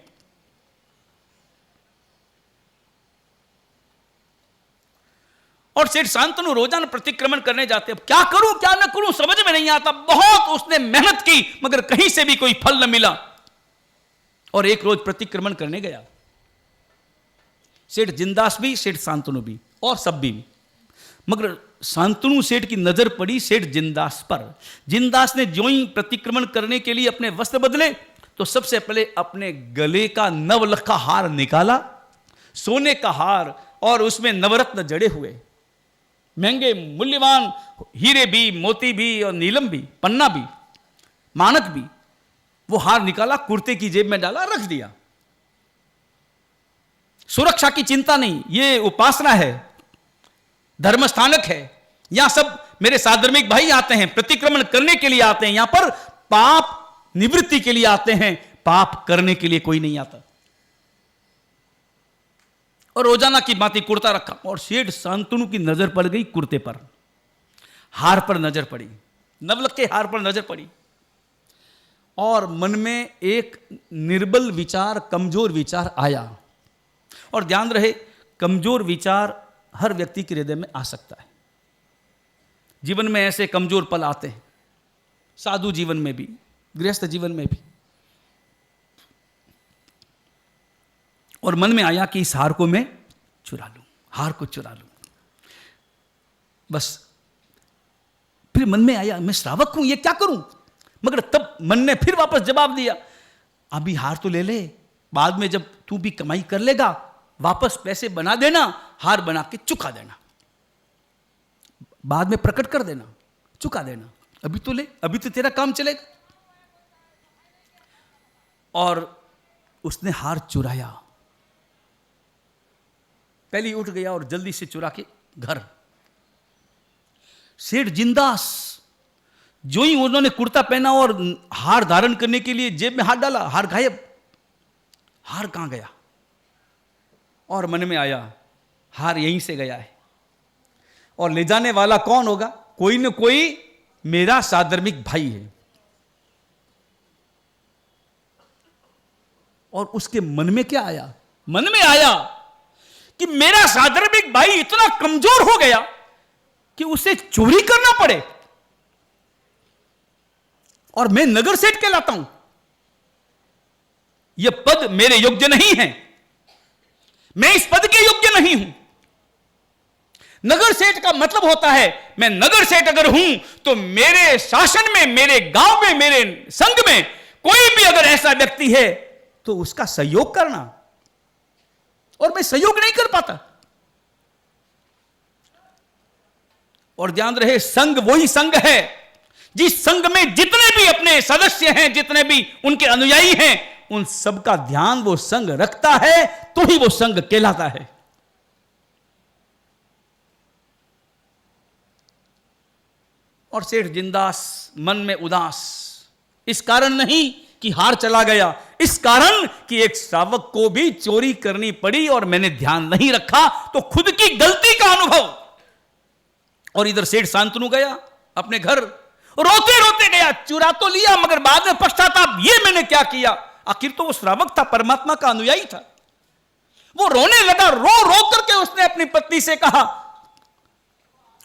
और सेठ शांतनु रोजाना प्रतिक्रमण करने जाते। अब क्या करूं क्या न करूं समझ में नहीं आता। बहुत उसने मेहनत की मगर कहीं से भी कोई फल न मिला। और एक रोज प्रतिक्रमण करने गया, सेठ जिनदास भी, सेठ शांतनु भी और सब भी। मगर शांतनु सेठ की नजर पड़ी सेठ जिनदास पर। जिनदास ने ज्यों ही प्रतिक्रमण करने के लिए अपने वस्त्र बदले तो सबसे पहले अपने गले का नवलखा हार निकाला, सोने का हार, और उसमें नवरत्न जड़े हुए, महंगे मूल्यवान हीरे भी, मोती भी और नीलम भी, पन्ना भी, मानक भी। वो हार निकाला, कुर्ते की जेब में डाला, रख दिया। सुरक्षा की चिंता नहीं, ये उपासना है, धर्मस्थानक है, यहां सब मेरे साधर्मिक भाई आते हैं, प्रतिक्रमण करने के लिए आते हैं, यहां पर पाप निवृत्ति के लिए आते हैं, पाप करने के लिए कोई नहीं आता। और रोजाना की बाती कुर्ता रखा। और सेठ शांतनु की नजर पड़ गई कुर्ते पर, हार पर नजर पड़ी, नवलखे हार पर नजर पड़ी। और मन में एक निर्बल विचार, कमजोर विचार आया। और ध्यान रहे, कमजोर विचार हर व्यक्ति के हृदय में आ सकता है। जीवन में ऐसे कमजोर पल आते हैं, साधु जीवन में भी, गृहस्थ जीवन में भी। और मन में आया कि इस हार को मैं चुरा लूं, हार को चुरा लूं। बस फिर मन में आया, मैं श्रावक हूं, ये क्या करूं। मगर तब मन ने फिर वापस जवाब दिया, अभी हार तो ले ले, बाद में जब तू भी कमाई कर लेगा वापस पैसे बना देना, हार बना के चुका देना, बाद में प्रकट कर देना, चुका देना, अभी तो ले, अभी तो तेरा काम चलेगा। और उसने हार चुराया, पहले उठ गया और जल्दी से चुरा के घर। सेठ जिनदास जो ही उन्होंने कुर्ता पहना और हार धारण करने के लिए जेब में हाथ डाला, हार गायब। हार कहां गया। और मन में आया, हार यहीं से गया है, और ले जाने वाला कौन होगा, कोई न कोई मेरा साधर्मिक भाई है। और उसके मन में क्या आया, मन में आया कि मेरा साधर्मिक भाई इतना कमजोर हो गया कि उसे चोरी करना पड़े, और मैं नगर सेठ कहलाता हूं। यह पद मेरे योग्य नहीं है, मैं इस पद के योग्य नहीं हूं। नगर सेठ का मतलब होता है, मैं नगर सेठ अगर हूं तो मेरे शासन में, मेरे गांव में, मेरे संघ में कोई भी अगर ऐसा व्यक्ति है तो उसका सहयोग करना, और मैं सहयोग नहीं कर पाता। और ध्यान रहे, संघ वही संघ है जिस संघ में जितने भी अपने सदस्य हैं, जितने भी उनके अनुयायी हैं, उन सबका ध्यान वो संघ रखता है तो ही वो संघ कहलाता है। और सेठ जिनदास मन में उदास, इस कारण नहीं कि हार चला गया, इस कारण कि एक श्रावक को भी चोरी करनी पड़ी और मैंने ध्यान नहीं रखा, तो खुद की गलती का अनुभव। और इधर सेठ शांतनु गया अपने घर, रोते रोते गया, चुरा तो लिया मगर बाद में पछताता, ये मैंने क्या किया। आखिर तो वो श्रावक था, परमात्मा का अनुयायी था। वो रोने लगा, रो रो करके उसने अपनी पत्नी से कहा,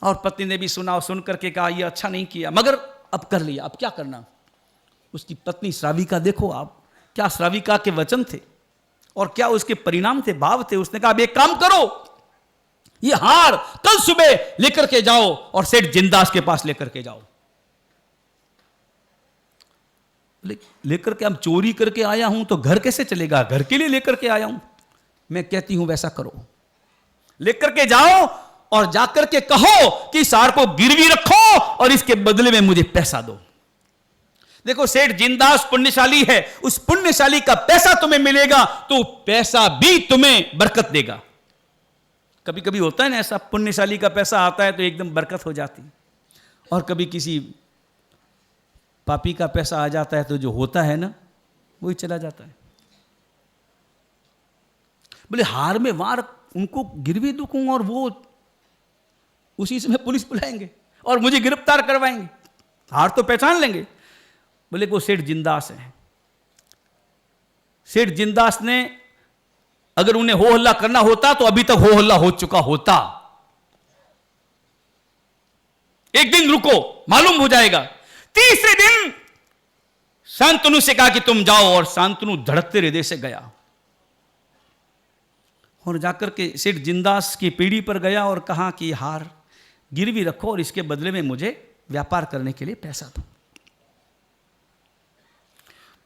और पत्नी ने भी सुना और सुन करके कहा, ये अच्छा नहीं किया, मगर अब कर लिया, अब क्या करना। उसकी पत्नी श्राविका, देखो आप क्या श्राविका के वचन थे और क्या उसके परिणाम थे, भाव थे। उसने कहा, अब एक काम करो, ये हार कल सुबह लेकर के जाओ और सेठ जिनदास के पास लेकर के जाओ। लेकर के, हम चोरी करके आया हूं तो घर कैसे चलेगा, घर के लिए लेकर के आया हूं। मैं कहती हूं वैसा करो, लेकर के जाओ और जाकर के कहो कि इस हार को गिरवी रखो और इसके बदले में मुझे पैसा दो। देखो सेठ जिनदास पुण्यशाली है, उस पुण्यशाली का पैसा तुम्हें मिलेगा तो पैसा भी तुम्हें बरकत देगा। कभी कभी होता है ना ऐसा, पुण्यशाली का पैसा आता है तो एकदम बरकत हो जाती, और कभी किसी पापी का पैसा आ जाता है तो जो होता है ना वही चला जाता है। बोले हार में वार उनको गिरवी दूं और वो उसी समय पुलिस बुलाएंगे और मुझे गिरफ्तार करवाएंगे, हार तो पहचान लेंगे। बोले वो सेठ जिनदास है। सेठ जिनदास ने अगर उन्हें हो हल्ला करना होता तो अभी तक हो हल्ला हो चुका होता, एक दिन रुको, मालूम हो जाएगा। तीसरे दिन शांतनु से कहा कि तुम जाओ, और शांतनु धड़कते हृदय से गया और जाकर के सेठ जिंदास की पीढ़ी पर गया और कहा कि हार गिरवी रखो और इसके बदले में मुझे व्यापार करने के लिए पैसा दो।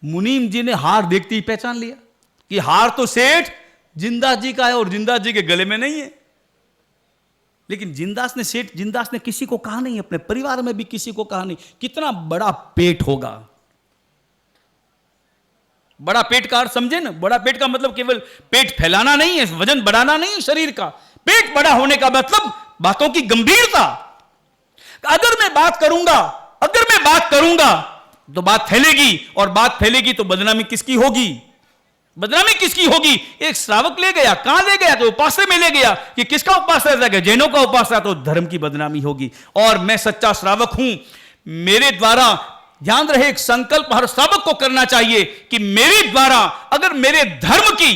मुनीम जी ने हार देखते ही पहचान लिया कि हार तो सेठ जिंदास जी का है और जिंदास जी के गले में नहीं है। लेकिन सेठ जिंदास ने किसी को कहा नहीं, अपने परिवार में भी किसी को कहा नहीं। कितना बड़ा पेट होगा। बड़ा पेट का अर्थ समझे ना, बड़ा पेट का मतलब केवल पेट फैलाना नहीं है, वजन बढ़ाना नहीं है शरीर का। पेट बड़ा होने का मतलब बातों की गंभीरता। अगर मैं बात करूंगा तो बात फैलेगी, और बात फैलेगी तो बदनामी किसकी होगी? एक श्रावक ले गया, कहां ले गया? तो उपास्य में ले गया। कि किसका उपास्य था? जैनों का उपास्य। तो धर्म की बदनामी होगी। और मैं सच्चा श्रावक हूं, मेरे द्वारा, ध्यान रहे, एक संकल्प हर श्रावक को करना चाहिए कि मेरे द्वारा अगर मेरे धर्म की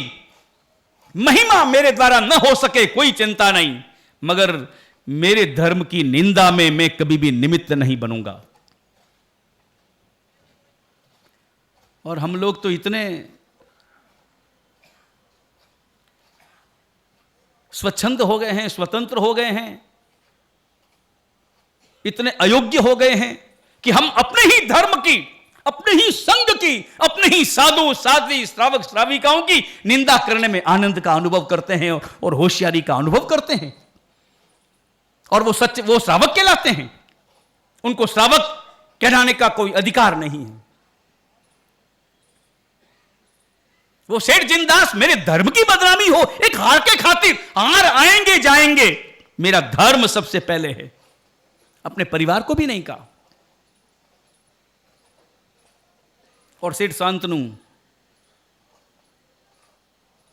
महिमा मेरे द्वारा न हो सके कोई चिंता नहीं, मगर मेरे धर्म की निंदा में मैं कभी भी निमित्त नहीं बनूंगा। और हम लोग तो इतने स्वच्छंद हो गए हैं, स्वतंत्र हो गए हैं, इतने अयोग्य हो गए हैं कि हम अपने ही धर्म की, अपने ही संघ की, अपने ही साधु साध्वी श्रावक श्राविकाओं की निंदा करने में आनंद का अनुभव करते हैं और होशियारी का अनुभव करते हैं। और वो श्रावक कहलाते हैं। उनको श्रावक कहलाने का कोई अधिकार नहीं है। वो सेठ जिंदास मेरे धर्म की बदनामी हो, एक हार के खातिर, हार आएंगे जाएंगे, मेरा धर्म सबसे पहले है। अपने परिवार को भी नहीं कहा। और सेठ शांतनु,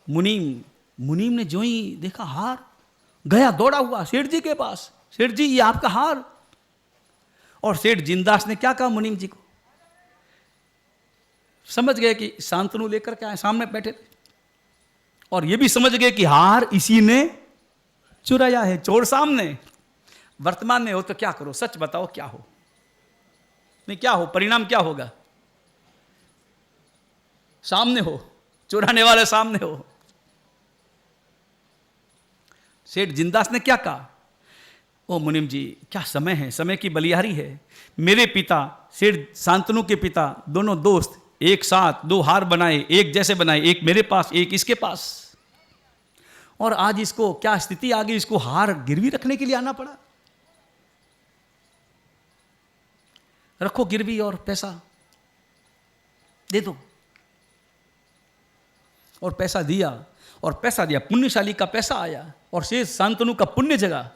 मुनीम ने जो ही देखा हार, गया दौड़ा हुआ सेठ जी के पास। सेठ जी, ये आपका हार। और सेठ जिंदास ने क्या कहा मुनीम जी को? समझ गए कि शांतनु लेकर के आए, सामने बैठे थे, और ये भी समझ गए कि हार इसी ने चुराया है, चोर सामने। वर्तमान में हो तो क्या करो, सच बताओ, क्या हो? नहीं, क्या हो, परिणाम क्या होगा? सामने हो, चुराने वाले सामने हो। सेठ जिंदास ने क्या कहा? ओ मुनीम जी, क्या समय है, समय की बलिहारी है। मेरे पिता, सेठ शांतनु के पिता, दोनों दोस्त एक साथ दो हार बनाए, एक जैसे बनाए, एक मेरे पास, एक इसके पास। और आज इसको क्या स्थिति आ गई, इसको हार गिरवी रखने के लिए आना पड़ा। रखो गिरवी और पैसा दे दो। और पैसा दिया, पुण्यशाली का पैसा आया, और शेष शांतनु का पुण्य जगह।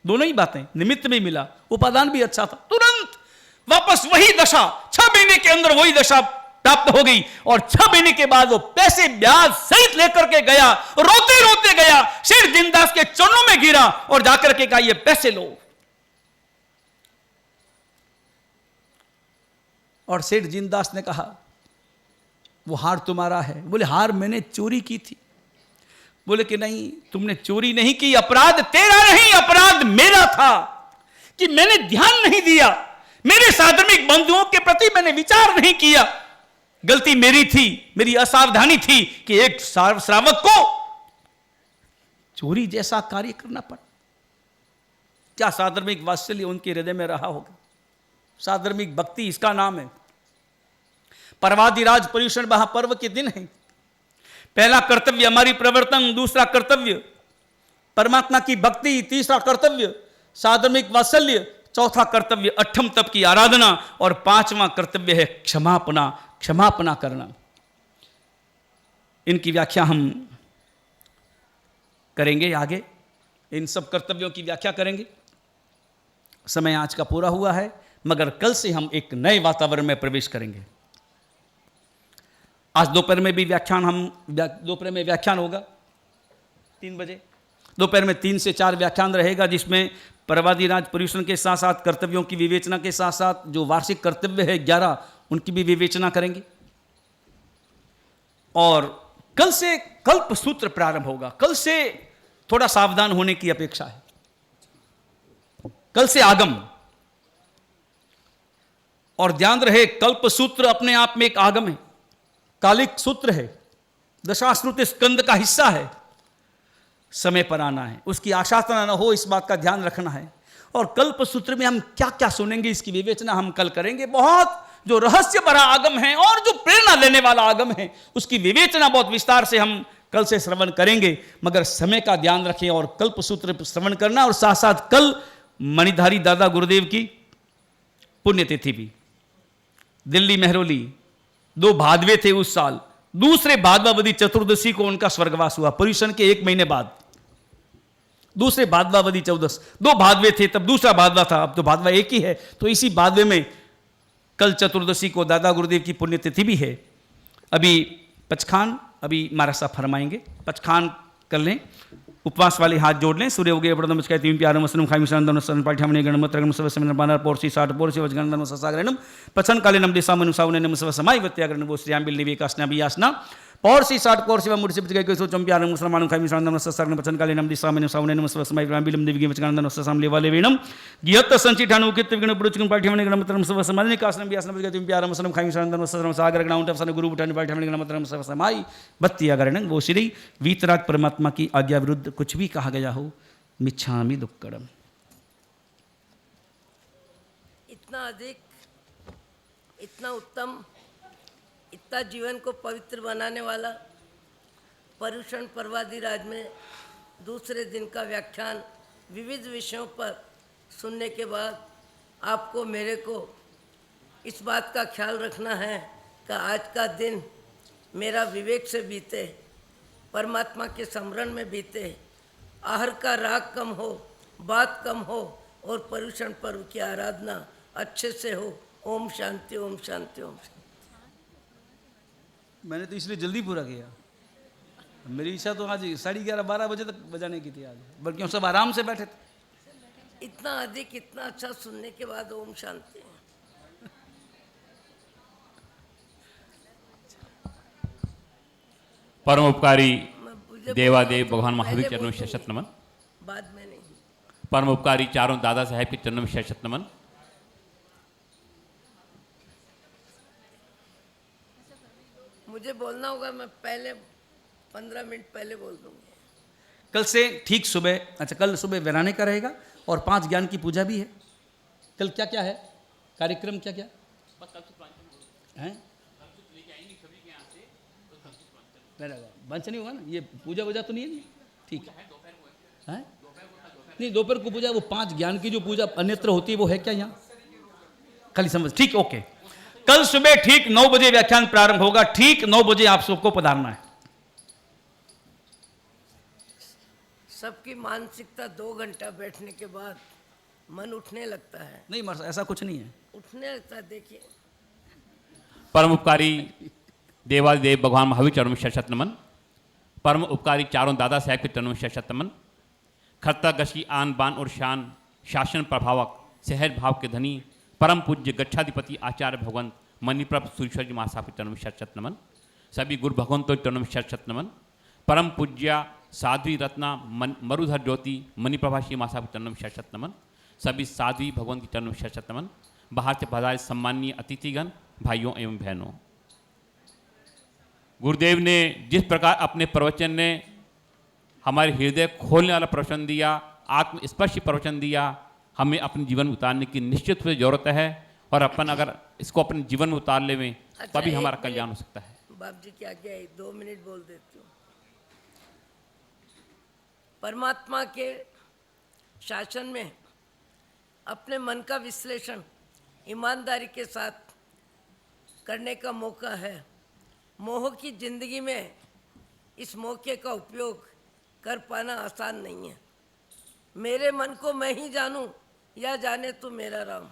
दोनों ही बातें, निमित्त में मिला, उपादान भी अच्छा था। तुरंत वापस वही दशा, 6 महीने के अंदर वही दशा प्राप्त हो गई। और 6 महीने के बाद वो पैसे ब्याज सहित लेकर के गया, रोते रोते गया, शेर जिंदास के चरणों में गिरा और जाकर के कहा, ये पैसे लो। और सेठ जिंदास ने कहा, वो हार तुम्हारा है। बोले, हार मैंने चोरी की थी। बोले कि नहीं, तुमने चोरी नहीं की, अपराध तेरा नहीं, अपराध मेरा था कि मैंने ध्यान नहीं दिया, मेरे साधर्मिक बंधुओं के प्रति मैंने विचार नहीं किया। गलती मेरी थी, मेरी असावधानी थी कि एक श्रावक को चोरी जैसा कार्य करना पड़ा। क्या साधर्मिक वात्सल्य उनके हृदय में रहा होगा। साधर्मिक भक्ति इसका नाम है। परवादिराज पर्युषण महापर्व के दिन है। पहला कर्तव्य हमारी प्रवर्तन, दूसरा कर्तव्य परमात्मा की भक्ति, तीसरा कर्तव्य साधर्मिक वात्सल्य, चौथा कर्तव्य अठम तप की आराधना, और 5वां कर्तव्य है क्षमापना करना। इनकी व्याख्या हम करेंगे आगे, इन सब कर्तव्यों की व्याख्या करेंगे। समय आज का पूरा हुआ है, मगर कल से हम एक नए वातावरण में प्रवेश करेंगे। आज दोपहर में भी दोपहर में व्याख्यान होगा 3 बजे। दोपहर में 3 से 4 व्याख्यान रहेगा, जिसमें परवादिराज पर्युषण के साथ साथ कर्तव्यों की विवेचना के साथ साथ जो वार्षिक कर्तव्य है 11, उनकी भी विवेचना करेंगे। और कल से कल्प सूत्र प्रारंभ होगा। कल से थोड़ा सावधान होने की अपेक्षा है। कल से आगम, और ध्यान रहे, कल्पसूत्र अपने आप में एक आगम है, कालिक सूत्र है, दशाश्रुति स्कंद का हिस्सा है। समय पर आना है, उसकी आशासना न हो, इस बात का ध्यान रखना है। और कल्पसूत्र में हम क्या क्या सुनेंगे, इसकी विवेचना हम कल करेंगे। बहुत जो रहस्य भरा आगम है और जो प्रेरणा लेने वाला आगम है, उसकी विवेचना बहुत विस्तार से हम कल से श्रवण करेंगे। मगर समय का ध्यान रखें और कल्पसूत्र श्रवण करना। और साथ साथ कल मणिधारी दादा गुरुदेव की पुण्यतिथि भी, दिल्ली मेहरौली 2 भादवे थे उस साल। दूसरे भादवावधी चतुर्दशी को उनका स्वर्गवास हुआ, पर्यूषण के 1 महीने बाद। दूसरे भादवावधी 14, 2 भादवे थे तब, दूसरा भादवा था, अब तो भादवा एक ही है। तो इसी भादवे में कल चतुर्दशी को दादा गुरुदेव की पुण्यतिथि भी है। अभी पचखान अभी महाराज साहब फरमाएंगे, पचखान कर लें, उपवास वाले हाथ जोड़ लें। सूर्य उगे प्रथम चकाय तीन प्यारम वसनम खाई मिश्रण सन पाठ्यामणि गणमत रगम सब समय बानर पोर्सी 60 पोर्सी वजगणन ससागरणम पचन काले नम दिशा मनु सावने नम सब समाई वत्यागरण वो श्रीयाम बिल निवेकासना बियासना पौर्सी 60 पोर्सी व मुर्सी पचकाय को सो चंप्यारम मुसलमानु खाई मिश्रण ससागरण पचन काले नम दिशा मनु सावने नम सब समाई बिलम दिव्य वजगणन ससाम लेवाले वेणम गियत संचिठानु उकित विगण पुरुचकन पाठ्यामणि गणमत रगम सब समाई निकासना बियासना पचकाय तीन प्यारम वसनम खाई मिश्रण ससागरण सागर गणाउंट सन गुरु उठाने पाठ्यामणि गणमत रगम सब समाई वत्यागरण वो श्री वीतराग परमात्मा की आज्ञा विरुद्ध कुछ भी कहा गया हो, मिच्छामि दुक्कडम। इतना अधिक, इतना उत्तम, इतना जीवन को पवित्र बनाने वाला पर्यूषण पर्वाधिराज में दूसरे दिन का व्याख्यान विविध विषयों पर सुनने के बाद आपको मेरे को इस बात का ख्याल रखना है कि आज का दिन मेरा विवेक से बीते, परमात्मा के स्मरण में बीते, आहर का राग कम हो, बात कम हो और पर्यूषण पर्व की आराधना अच्छे से हो। ओम शांति, ओम शांति, ओम शांति। मैंने तो इसलिए जल्दी पूरा किया, मेरी इच्छा तो आज 11:30-12 बजे तक बजाने की थी आज, बल्कि हम सब आराम से बैठे थे। इतना अधिक, इतना अच्छा सुनने के बाद ओम शांति। परम उपकारी देवादेव भगवान महावीर चरणों में शत नमन। बाद में नहीं, परम उपकारी चारों दादा साहेब के चरणों में शत नमन। मुझे बोलना होगा, मैं पहले 15 मिनट पहले बोल दूंगी। कल से ठीक सुबह, अच्छा कल सुबह वीराने का रहेगा और 5 ज्ञान की पूजा भी है। कल क्या क्या है कार्यक्रम, क्या क्या है? बंच नहीं होगा ना, ये पूजा वूजा तो नहीं है? ठीक है, नहीं दोपहर को पूजा, वो 5 ज्ञान की जो पूजा अन्यत्र होती है वो है क्या यहाँ? खाली समझ, ठीक, ओके। कल सुबह ठीक 9 बजे व्याख्यान प्रारंभ होगा, ठीक 9 बजे आप सबको पधारना है। सबकी मानसिकता 2 घंटा बैठने के बाद मन उठने लगता है। नहीं मर, ऐसा कुछ नहीं है, उठने लगता है। देखिए, परम उपकारी देवादेव भगवान महावीर चरणों में शत नमन। परम उपकारी चारों दादा साहेब के चरणों में शत नमन। खर्ता गशी आन बान और शान, शासन प्रभावक, सहज भाव के धनी, परम पूज्य गच्छाधिपति आचार्य भगवंत मणिप्रभ सुरेश्वर जी महासाब के चरणों में शत नमन। सभी गुरु भगवंतों के चरणों में शत नमन। परम पूज्या साध्वी रत्ना मरुधर ज्योति मणिप्रभा श्री महासाब के चरणों में शत नमन। सभी साध्वी भगवंत के चरणों में शत नमन। बाहर से पधारे सम्मानीय अतिथिगण, भाइयों एवं बहनों, गुरुदेव ने जिस प्रकार अपने प्रवचन ने हमारे हृदय खोलने वाला प्रवचन दिया, आत्मस्पर्शी प्रवचन दिया, हमें अपने जीवन में उतारने की निश्चित रूप से जरूरत है। और अपन अगर इसको अपने जीवन में उतार ले में, तभी हमारा कल्याण हो सकता है। बाप जी क्या क्या 2 मिनट बोल देती हूँ। परमात्मा के शासन में अपने मन का विश्लेषण ईमानदारी के साथ करने का मौका है। मोह की जिंदगी में इस मौके का उपयोग कर पाना आसान नहीं है। मेरे मन को मैं ही जानूं या जाने तू मेरा राम।